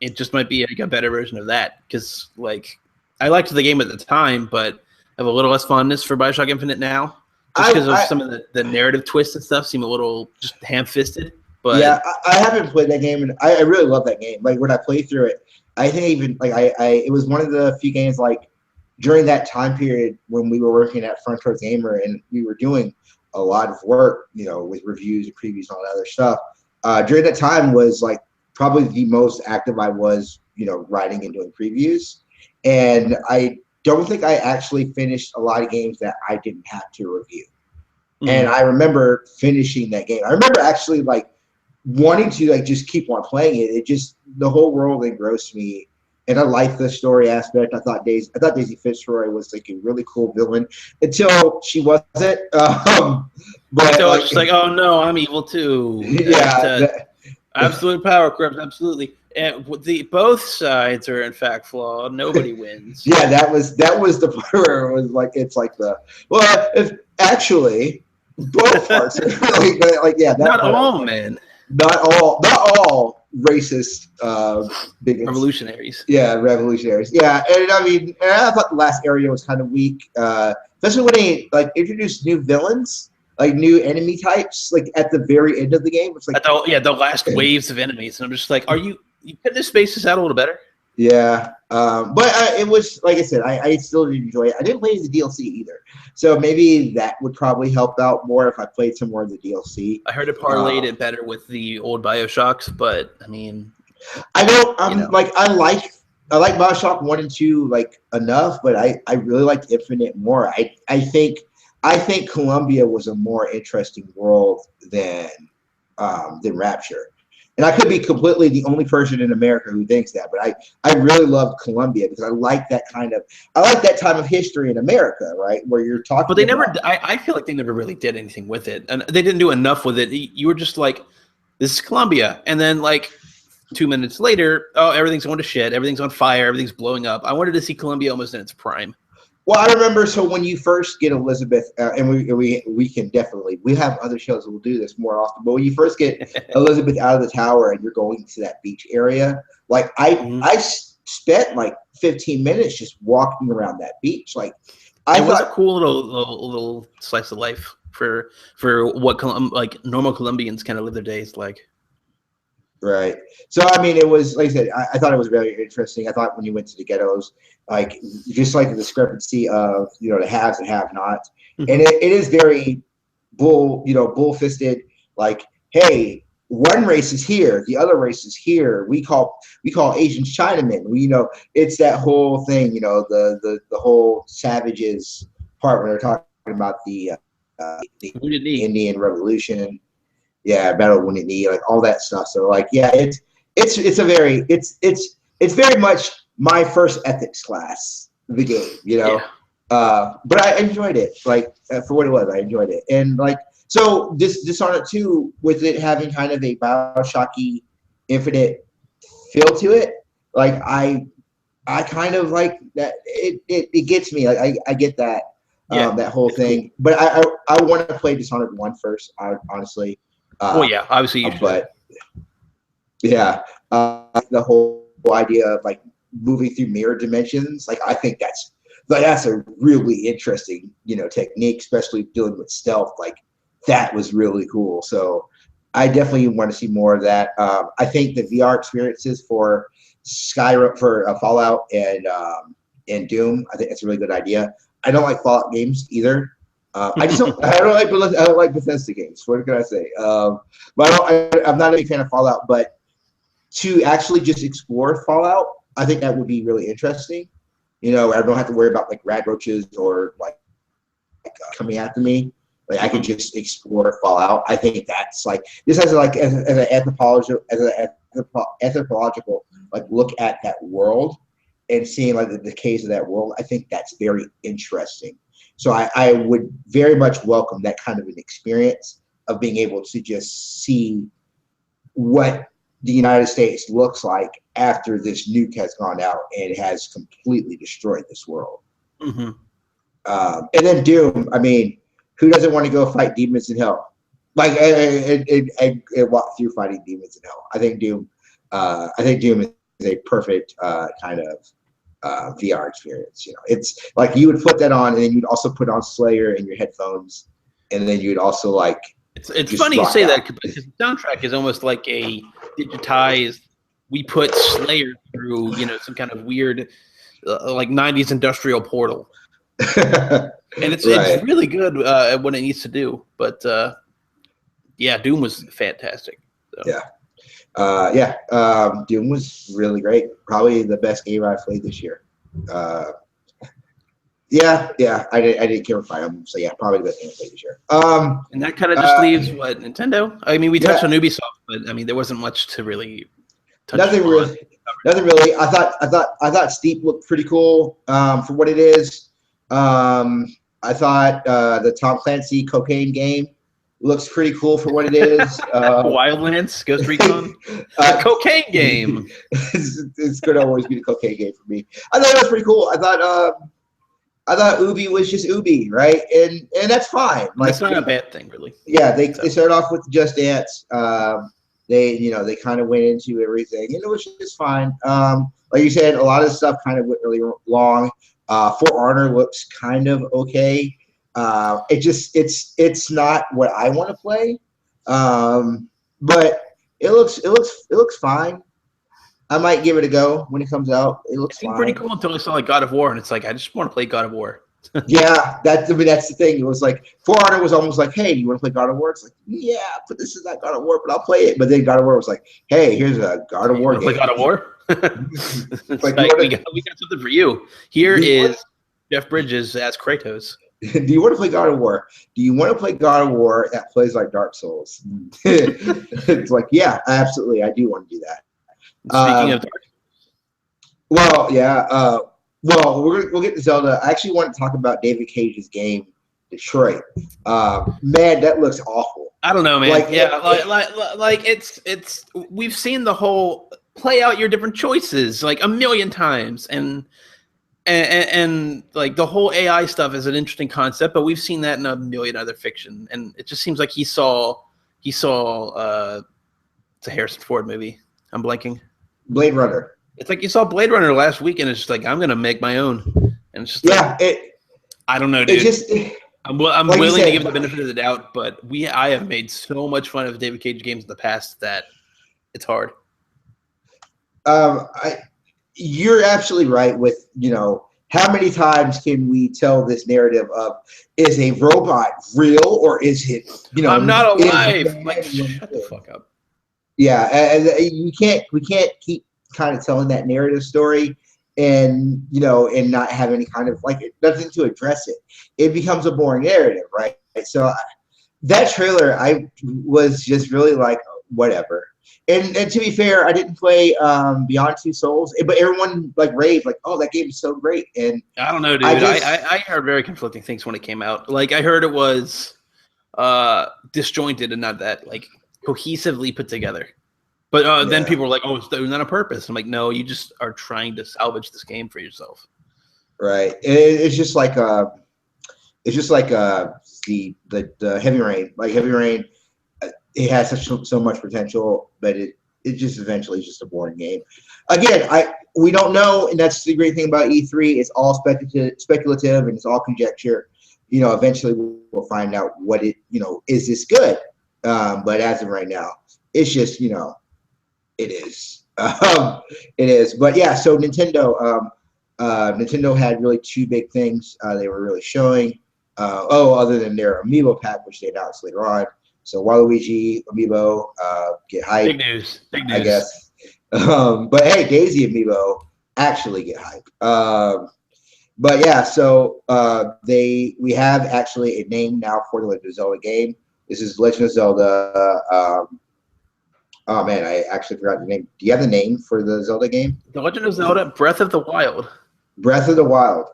B: it just might be like a better version of that because like I liked the game at the time, but I have a little less fondness for Bioshock Infinite now, just because of some of the narrative twists and stuff seem a little just ham-fisted. But
A: yeah, I haven't played that game, and I really love that game. Like when I played through it, I think even like it was one of the few games like during that time period when we were working at Frontier Gamer and we were doing a lot of work, with reviews and previews and all that other stuff. During that time was like probably the most active I was, writing and doing previews, and I don't think I actually finished a lot of games that I didn't have to review. Mm-hmm. And I remember finishing that game. I remember actually like wanting to like just keep on playing it. It just the whole world engrossed me, and I liked the story aspect. I thought Daisy Fitzroy was like a really cool villain until she wasn't. But
B: so it's like, oh no, I'm evil too.
A: Yeah,
B: absolute power corrupts absolutely. And both sides are in fact flawed. Nobody wins.
A: Yeah, that was the part where it was like it's like if actually both parts are really good. Like yeah,
B: not all men.
A: Not all racist bigots.
B: Revolutionaries.
A: Yeah, revolutionaries. Yeah, and I thought the last area was kind of weak, especially when they like introduced new villains. like new enemy types like at the very end of the game. It's like
B: the last waves of enemies, and I'm just like, you couldn't have spaced this out a little better?
A: Yeah, but it was like I said, I still did enjoy it. I didn't play the DLC either, so maybe that would probably help out more if I played some more of the DLC.
B: I heard it parlayed it better with the old BioShocks, but I mean,
A: I don't. I like BioShock 1 and 2 like enough, but I really like Infinite more. I think Columbia was a more interesting world than Rapture. And I could be completely the only person in America who thinks that, but I really love Columbia because I like that time of history in America, right? Where you're talking.
B: But they never. I feel like they never really did anything with it, and they didn't do enough with it. You were just like, "This is Columbia," and then like 2 minutes later, oh, everything's going to shit. Everything's on fire. Everything's blowing up. I wanted to see Columbia almost in its prime.
A: Well, I remember. So when you first get Elizabeth, and we can definitely, we have other shows that will do this more often. But when you first get Elizabeth out of the tower and you're going to that beach area, like I spent like 15 minutes just walking around that beach. Like
B: it was a cool little slice of life for what like normal Colombians kind of live their days like.
A: Right. So, I mean, it was, like I said, I thought it was very interesting. I thought when you went to the ghettos, like, just like the discrepancy of, the haves and have-nots. Mm-hmm. And it is very bull-fisted, like, hey, one race is here, the other race is here. We call Asians Chinamen. It's that whole thing, the whole savages part when they're talking about the Indian Revolution. Yeah, Battle of Wounded Knee, like all that stuff. So like, yeah, it's very much my first ethics class, the game, Yeah. But I enjoyed it, like for what it was. I enjoyed it, and like so Dishonored 2 with it having kind of a BioShocky Infinite feel to it. Like I kind of like that. It gets me. Like I get that that whole thing. Cool. But I want to play Dishonored 1 first. Honestly.
B: Yeah, obviously you should.
A: But yeah, the whole idea of like moving through mirror dimensions, like I think that's a really interesting, technique, especially dealing with stealth. Like that was really cool. So I definitely want to see more of that. I think the VR experiences for Skyrim, for Fallout and Doom, I think that's a really good idea. I don't like Fallout games either. I don't like Bethesda games. What can I say? But I'm not a big fan of Fallout. But to actually just explore Fallout, I think that would be really interesting. I don't have to worry about like rad roaches or like coming after me. Like I could just explore Fallout. I think that's like this has like as an anthropological like look at that world and seeing like the decays of that world. I think that's very interesting. So I would very much welcome that kind of an experience of being able to just see what the United States looks like after this nuke has gone out and has completely destroyed this world.
B: Mm-hmm.
A: And then Doom, I mean, who doesn't want to go fight demons in hell? Like, and walk through fighting demons in hell. I think Doom is a perfect kind of VR experience. It's like you would put that on, and then you'd also put on Slayer in your headphones, and then you'd also like.
B: It's funny you say that because the soundtrack is almost like a digitized. We put Slayer through, some kind of weird, like '90s industrial portal, and it's really good at what it needs to do. But yeah, Doom was fantastic. So.
A: Yeah. Doom was really great. Probably the best game I played this year. I didn't care if I am. So yeah, probably the best game I played this year.
B: And that kind of just leaves what Nintendo. I mean, we touched on Ubisoft, but I mean, there wasn't much to really touch
A: Nothing really. I thought Steep looked pretty cool for what it is. I thought the Tom Clancy cocaine game looks pretty cool for what it is.
B: Wildlands, Ghost Recon, cocaine game.
A: It's going to always be the cocaine game for me. I thought it was pretty cool. I thought Ubi was just Ubi, right? And that's fine. Like,
B: that's not a bad thing, really.
A: Yeah, they started off with Just Dance. They kind of went into everything, and it was just fine. Like you said, a lot of stuff kind of went really long. For Honor looks kind of okay. It's not what I want to play, but it looks fine. I might give it a go when it comes out. It looks
B: It seemed
A: fine.
B: pretty cool until I saw like God of War, and it's like I just want to play God of War.
A: Yeah, that's the thing. It was like For Honor was almost like, hey, do you want to play God of War? It's like, yeah, but this is not God of War, but I'll play it. But then God of War was like, hey, here's a God of War game.
B: Play God of War? It's
A: like,
B: we got something for you. Here is Jeff Bridges as Kratos.
A: Do you want to play God of War? Do you want to play God of War that plays like Dark Souls? It's like, yeah, absolutely, I do want to do that.
B: Speaking of Dark
A: Souls. Well, yeah. Well, we'll get to Zelda. I actually want to talk about David Cage's game, Detroit. Man, that looks awful.
B: I don't know, man. Like it's we've seen the whole play out your different choices like a million times, and like the whole AI stuff is an interesting concept, but we've seen that in a million other fiction, and it just seems like he saw it's a Harrison Ford movie. I'm blanking.
A: Blade Runner.
B: It's like you saw Blade Runner last week, and it's just like I'm gonna make my own, and it's just I don't know, dude. I'm like willing to give the benefit of the doubt, but I have made so much fun of David Cage games in the past that it's hard.
A: You're absolutely right with, how many times can we tell this narrative of, is a robot real or is it,
B: I'm not alive. Like, shut the fuck up.
A: Yeah, and we can't keep kind of telling that narrative story and, and not have any kind of, like, nothing to address it. It becomes a boring narrative, right? So that trailer, I was just really like, whatever. And to be fair, I didn't play Beyond Two Souls, but everyone like raved, like, "Oh, that game is so great!" And
B: I don't know, dude. I heard very conflicting things when it came out. Like, I heard it was disjointed and not that like cohesively put together. But then people were like, "Oh, it's doing that on purpose." I'm like, "No, you just are trying to salvage this game for yourself."
A: Right. It's just like the Heavy Rain. Like Heavy Rain, it has so much potential, but it just eventually is just a boring game. Again, we don't know, and that's the great thing about E3. It's all speculative and it's all conjecture. Eventually we'll find out what it, is this good? But as of right now, it's just, it is. It is. But yeah, so Nintendo had really two big things they were really showing. Other than their Amiibo pack, which they announced later on. So Waluigi Amiibo, get hype.
B: Big news.
A: I guess. But hey, Daisy Amiibo actually get hype. But yeah, so we have actually a name now for the Legend of Zelda game. This is Legend of Zelda. Oh man, I actually forgot the name. Do you have the name for the Zelda game?
B: The Legend of Zelda: Breath of the Wild.
A: Breath of the Wild.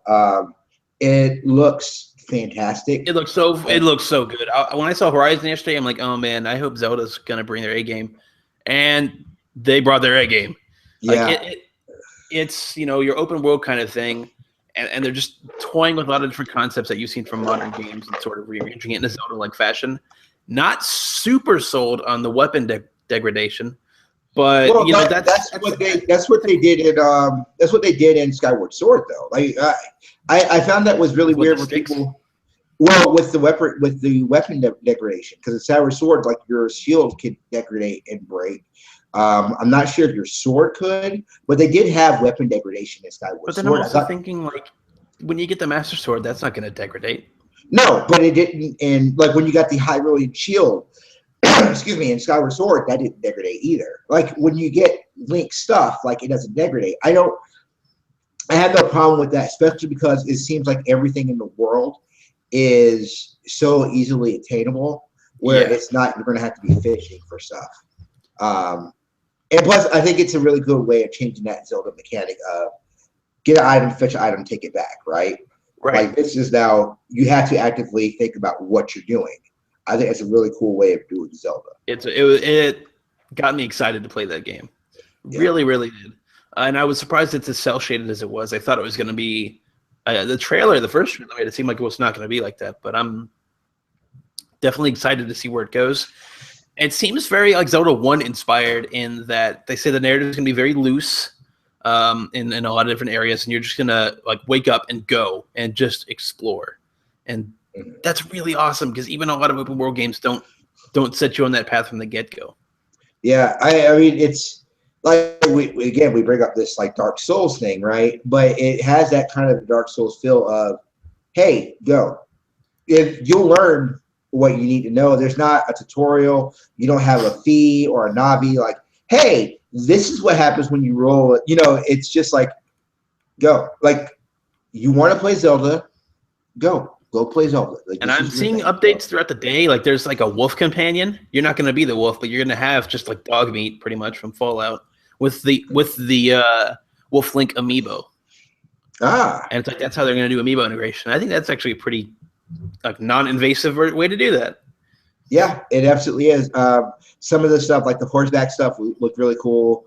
A: It looks fantastic.
B: It looks so good. When I saw Horizon yesterday, I'm like, oh man, I hope Zelda's gonna bring their A game, and they brought their A game.
A: Yeah,
B: like it's your open world kind of thing, and they're just toying with a lot of different concepts that you've seen from modern games and sort of rearranging it in a Zelda-like fashion. Not super sold on the weapon degradation, but that's what they did in Skyward Sword though. Like I found that was really weird when people. Well, with the weapon degradation, because in Skyward Sword, like your shield could degrade and break. I'm not sure if your sword could, but they did have weapon degradation in Skyward Sword. But then I'm also thinking, like, when you get the Master Sword, that's not going to degrade.
A: No, but it didn't. And like when you got the Hyrulean shield, excuse me, in Skyward Sword, that didn't degrade either. Like when you get Link's stuff, like it doesn't degrade. I have no problem with that, especially because it seems like everything in the world is so easily attainable where it's not, you're going to have to be fishing for stuff. And plus, I think it's a really good way of changing that Zelda mechanic of get an item, fetch an item, take it back, right? Like this is now, you have to actively think about what you're doing. I think it's a really cool way of doing Zelda.
B: It got me excited to play that game. Yeah. Really, really did. And I was surprised it's as cel-shaded as it was. I thought it was going to be the first trailer made it seem like it was not going to be like that. But I'm definitely excited to see where it goes. It seems very like Zelda 1 inspired in that they say the narrative is going to be very loose in a lot of different areas, and you're just going to like wake up and go and just explore. And that's really awesome because even a lot of open world games don't set you on that path from the get go.
A: Yeah, I mean, it's like we bring up this like Dark Souls thing, right? But it has that kind of Dark Souls feel of, hey, go. If you'll learn what you need to know, there's not a tutorial. You don't have a fee or a Navi. Like, hey, this is what happens when you roll it. It's just like, go. Like, you want to play Zelda, go play Zelda. Like,
B: And I'm seeing updates throughout the day. Like there's like a wolf companion. You're not going to be the wolf, but you're going to have just like dog meat pretty much from Fallout with the Wolf Link amiibo. And it's like that's how they're going to do amiibo integration. I think that's actually a pretty like non-invasive way to do that.
A: Yeah, it absolutely is. Some of the stuff like the horseback stuff looked really cool.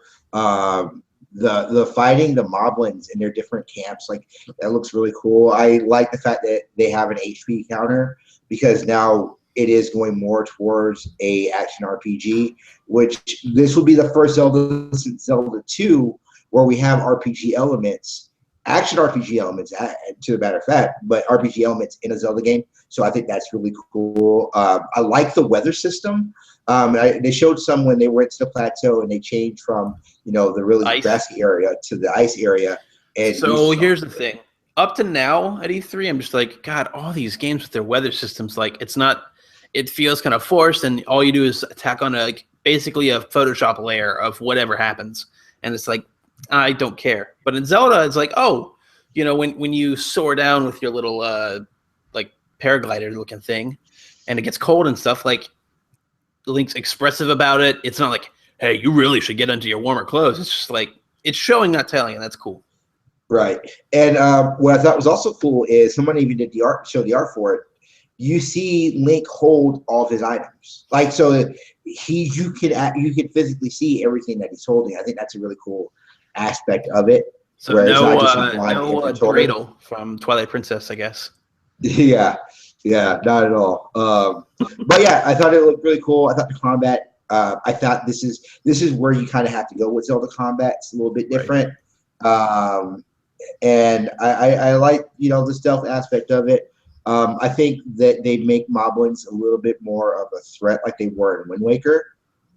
A: The fighting the moblins in their different camps, like that looks really cool. I like the fact that they have an HP counter because now it is going more towards a action RPG, which this will be the first Zelda since Zelda 2 where we have RPG elements, action RPG elements to the matter of fact, but RPG elements in a Zelda game. So I think that's really cool. I like the weather system. They showed some when they went to the plateau and they changed from the really grassy area to the ice area. And
B: so here's the thing: up to now at E3, I'm just like, God, all these games with their weather systems, like it feels kind of forced, and all you do is attack on basically a Photoshop layer of whatever happens, and it's like I don't care. But in Zelda, it's like, oh, when you soar down with your little like paraglider looking thing, and it gets cold and stuff, like Link's expressive about it. It's not like, hey, you really should get into your warmer clothes. It's just like it's showing, not telling, and that's cool.
A: Right. And what I thought was also cool is someone even did show the art for it. You see Link hold all of his items, like so you can physically see everything that he's holding. I think that's a really cool aspect of it.
B: So no dreidel from Twilight Princess, I guess.
A: Yeah, not at all. But yeah, I thought it looked really cool. I thought the combat. I thought this is where you kind of have to go with Zelda combat. It's a little bit different, and I like the stealth aspect of it. I think that they make moblins a little bit more of a threat, like they were in Wind Waker,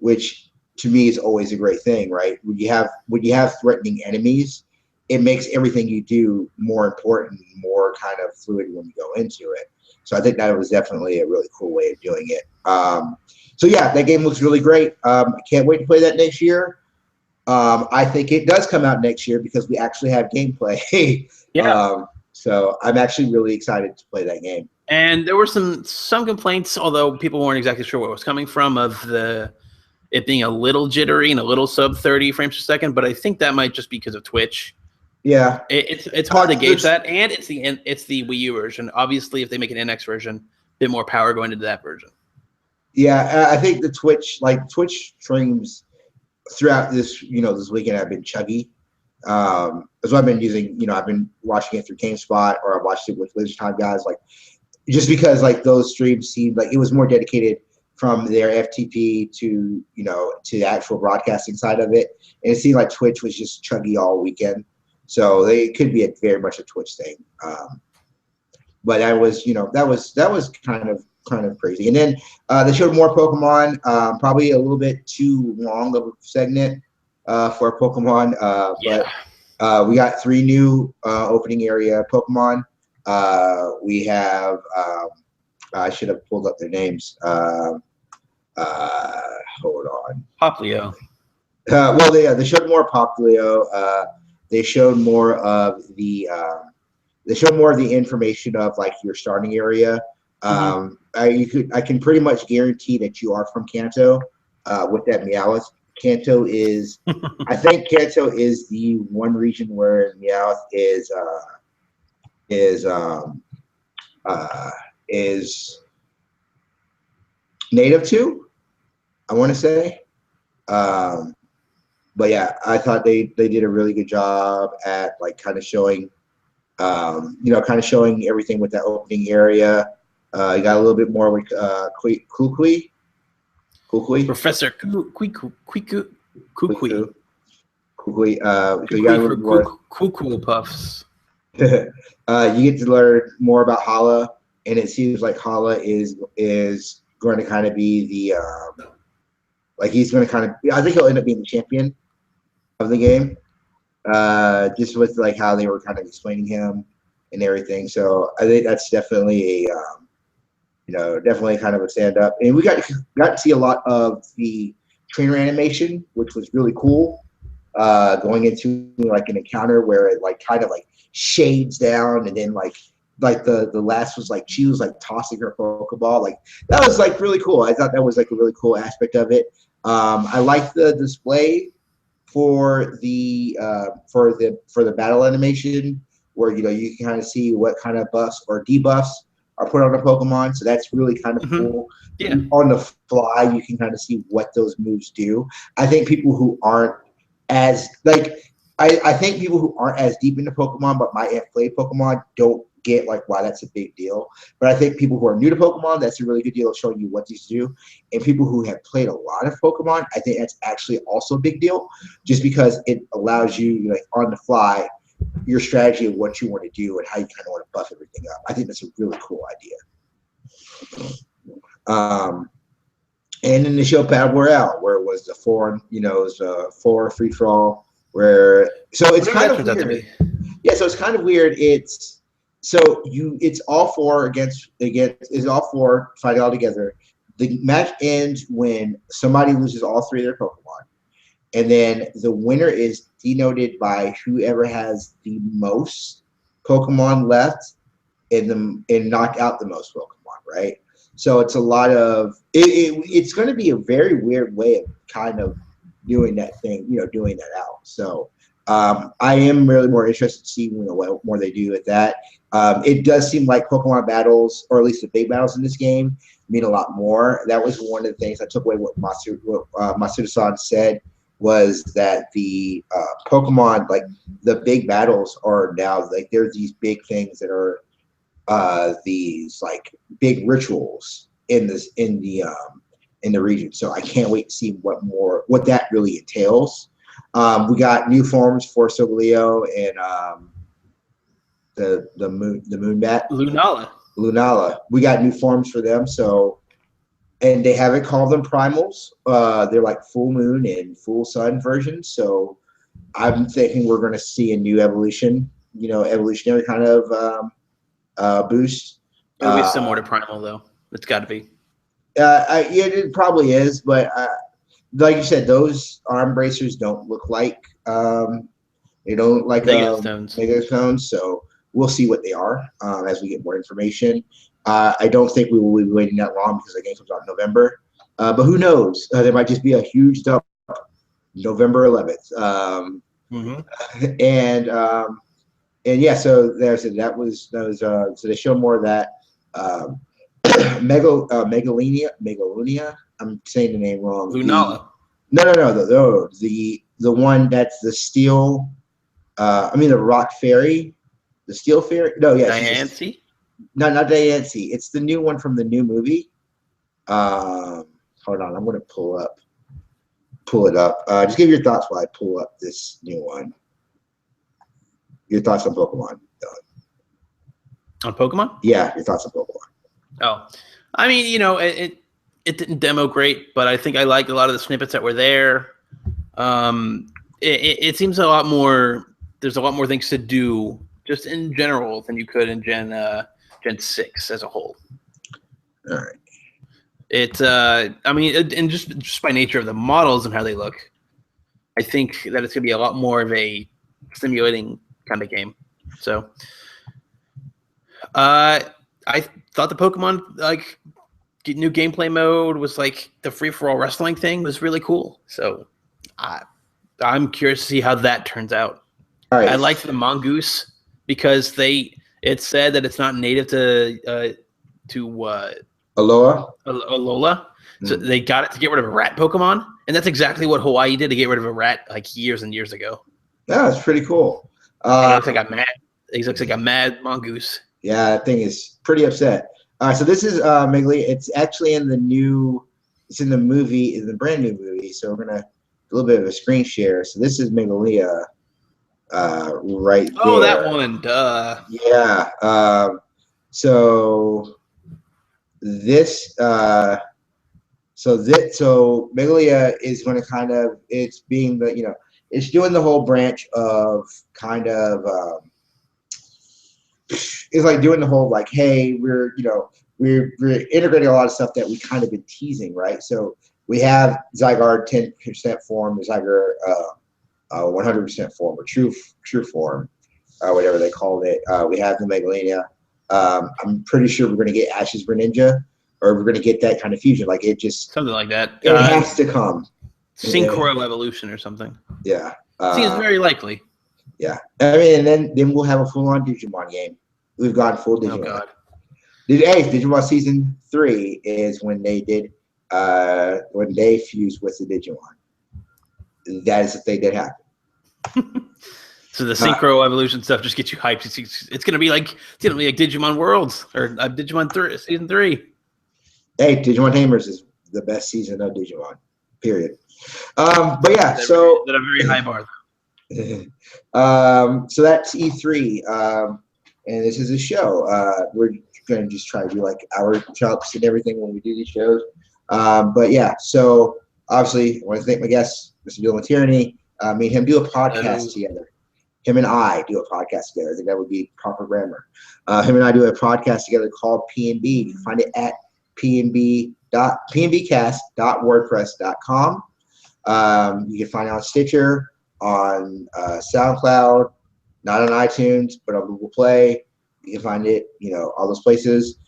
A: which to me is always a great thing, right? When you have threatening enemies, it makes everything you do more important, more kind of fluid when you go into it. So I think that was definitely a really cool way of doing it. So yeah, that game looks really great. I can't wait to play that next year. I think it does come out next year because we actually have gameplay.
B: Yeah.
A: So I'm actually really excited to play that game.
B: And there were some complaints, although people weren't exactly sure where it was coming from, of it being a little jittery and a little sub 30 frames per second. But I think that might just be because of Twitch.
A: Yeah,
B: it's hard to gauge that, and it's the Wii U version. Obviously, if they make an NX version, a bit more power going into that version.
A: Yeah, I think the Twitch streams throughout this this weekend have been chuggy. So I've been using I've been watching it through GameSpot, or I've watched it with Laser Time guys, like just because like those streams seemed like it was more dedicated from their FTP to to the actual broadcasting side of it, and it seemed like Twitch was just chuggy all weekend. So it could be very much a Twitch thing, but that was kind of crazy. And then they showed more Pokemon, probably a little bit too long of a segment for a Pokemon, but we got 3 new opening area Pokemon. We have I should have pulled up their names. Hold on.
B: Popplio.
A: Well, they showed more Popplio. They showed more of the information of like your starting area. I can pretty much guarantee that you are from Kanto with that Meowth. Kanto is I think Kanto is the one region where Meowth is native to, I want to say. But yeah, I thought they did a really good job at like kind of showing everything with that opening area. You got a little bit more with Kukui.
B: Professor Kukui.
A: Kukui. So you got a little more
B: Kukui Puffs.
A: You get to learn more about Hala. and it seems like Hala is going to kind of be the like he's going to kind of. I think he'll end up being the champion of the game, just with like how they were kind of explaining him and everything. So I think that's definitely a definitely kind of a stand up. And we got to see a lot of the trainer animation, which was really cool. Going into like an encounter where it like kind of like shades down, and then like the last was like she was like tossing her Pokeball. Like that was like really cool. I thought that was like a really cool aspect of it. I like the display for the battle animation, where you can kind of see what kind of buffs or debuffs are put on a Pokemon. So that's really kind of cool.
B: Yeah.
A: On the fly, you can kind of see what those moves do. I think people who aren't as like I think people who aren't as deep into Pokemon but might have played Pokemon don't get like why that's a big deal. But I think people who are new to Pokemon, that's a really good deal of showing you what these do. And people who have played a lot of Pokemon, I think that's actually also a big deal, just because it allows you like on the fly your strategy of what you want to do and how you kind of want to buff everything up. I think that's a really cool idea. And then the show Battle Royale, where it was the four, it was a 4 free for all. Where so it's kind of weird. Yeah, so it's kind of weird. It's all four against is all four fighting all together. The match ends when somebody loses all three of their Pokemon, and then the winner is denoted by whoever has the most Pokemon left and knock out the most Pokemon, right? So it's a lot of it's going to be a very weird way of kind of doing that thing, doing that out. So I am really more interested to see what more they do with that. It does seem like Pokemon battles, or at least the big battles in this game, mean a lot more. That was one of the things I took away what Masuda-san said, was that the Pokemon, like the big battles are now like there's these big things that are these like big rituals in the region. So I can't wait to see what that really entails. We got new forms for Solgaleo and the Moonbat. Lunala. We got new forms for them. So, and they haven't called them primals. They're like full moon and full sun versions. So I'm thinking we're going to see a new evolution, evolutionary kind of boost.
B: It'll be similar to primal though. It's got to be.
A: It probably is, but like you said, those arm bracers don't look like they don't look like Mega Stones. So we'll see what they are as we get more information. I don't think we will be waiting that long because the game comes out in November. But who knows? There might just be a huge dump November 11th. And yeah, so there's that was so they show more of that. Megalunia. I'm saying the name wrong.
B: Lunala.
A: No. The one that's the steel. The rock fairy, the steel fairy. No, yeah,
B: Diancie.
A: No, not Diancie. It's the new one from the new movie. Hold on, I'm gonna pull it up. Just give your thoughts while I pull up this new one. Your thoughts on Pokemon.
B: On Pokemon?
A: Yeah, your thoughts on Pokemon.
B: Oh, I mean, it didn't demo great, but I think I liked a lot of the snippets that were there. It seems a lot more. There's a lot more things to do just in general than you could in Gen 6 as a whole.
A: All right.
B: And just by nature of the models and how they look, I think that it's gonna be a lot more of a stimulating kind of game. So, I thought the Pokemon new gameplay mode was like the free for all wrestling thing was really cool. So, I'm curious to see how that turns out.
A: All right.
B: I liked the mongoose because it said that it's not native to
A: Alola.
B: So they got it to get rid of a rat Pokemon, and that's exactly what Hawaii did to get rid of a rat like years and years ago.
A: Yeah, it's pretty cool.
B: He looks like a mad mongoose.
A: Yeah, that thing is pretty upset. So this is Megally. It's actually in the movie, in the brand new movie. So we're gonna do a little bit of a screen share. So this is Megalia right there.
B: Oh, that one. Duh.
A: Yeah. So this so Meglia is going to kind of, it's being the, it's doing the whole branch of kind of it's like doing the whole like, hey, we're integrating a lot of stuff that we kind of been teasing, right? So we have Zygarde 10% form, Zygarde 100% form, or true form, whatever they called it. We have the Megalania. I'm pretty sure we're going to get Ash's Greninja, or we're going to get that kind of fusion. Like, it just,
B: Something like that.
A: it has to come.
B: Synchro evolution or something.
A: Yeah.
B: Seems very likely.
A: Yeah. I mean, and then we'll have a full-on Digimon game. We've gone full Digimon.
B: Oh, God.
A: Digimon Season 3 is when they did, when they fused with the Digimon. That is the thing that happened.
B: So the synchro evolution stuff just gets you hyped. It's gonna be like Digimon Worlds or Digimon Season 3.
A: Hey, Digimon Tamers is the best season of Digimon. Period. But yeah, so
B: that a very high bar.
A: So that's E3, and this is a show. We're gonna just try to do like hour chunks and everything when we do these shows. But yeah, so obviously I want to thank my guest, Mr. Dylan Tierney. Me and him do a podcast together. Him and I do a podcast together. I think that would be proper grammar. Him and I do a podcast together called PNB. You can find it at pnbcast.wordpress.com. You can find it on Stitcher, on SoundCloud, not on iTunes, but on Google Play. You can find it, all those places.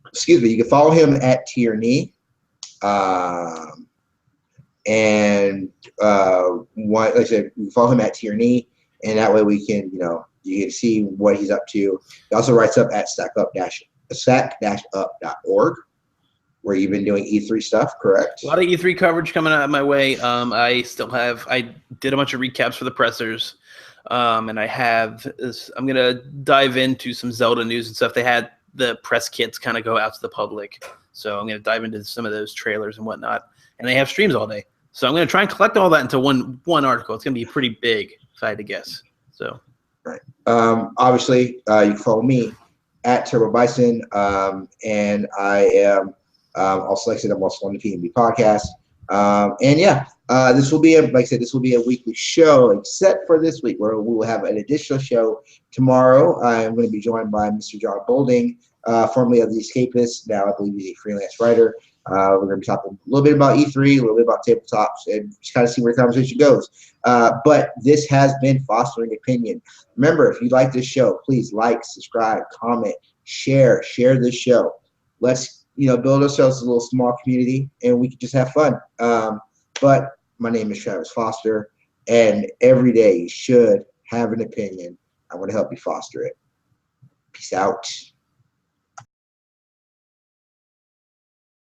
A: Excuse me. You can follow him at Tierney. Like I said, you can follow him at Tierney, and that way we can, you can see what he's up to. He also writes up at stack-up.org, where you've been doing E3 stuff, correct?
B: A lot of E3 coverage coming out of my way. I did a bunch of recaps for the pressers, and I'm gonna dive into some Zelda news and stuff. They had the press kits kind of go out to the public, so I'm gonna dive into some of those trailers and whatnot. And they have streams all day, so I'm gonna try and collect all that into one article. It's gonna be pretty big, if I had to guess. So,
A: right. Obviously, you can follow me at Turbo Bison, and I am also, like I said, I'm also on the PNB podcast. And yeah, this will be this will be a weekly show, except for this week, where we will have an additional show tomorrow. I'm going to be joined by Mr. John Bolding, formerly of The Escapists. Now I believe he's a freelance writer. We're going to be talking a little bit about E3, a little bit about tabletops, and just kind of see where the conversation goes. But this has been Fostering Opinion. Remember, if you like this show, please like, subscribe, comment, share this show. Let's build ourselves a little small community, and we can just have fun. But my name is Travis Foster, and every day you should have an opinion. I want to help you foster it. Peace out.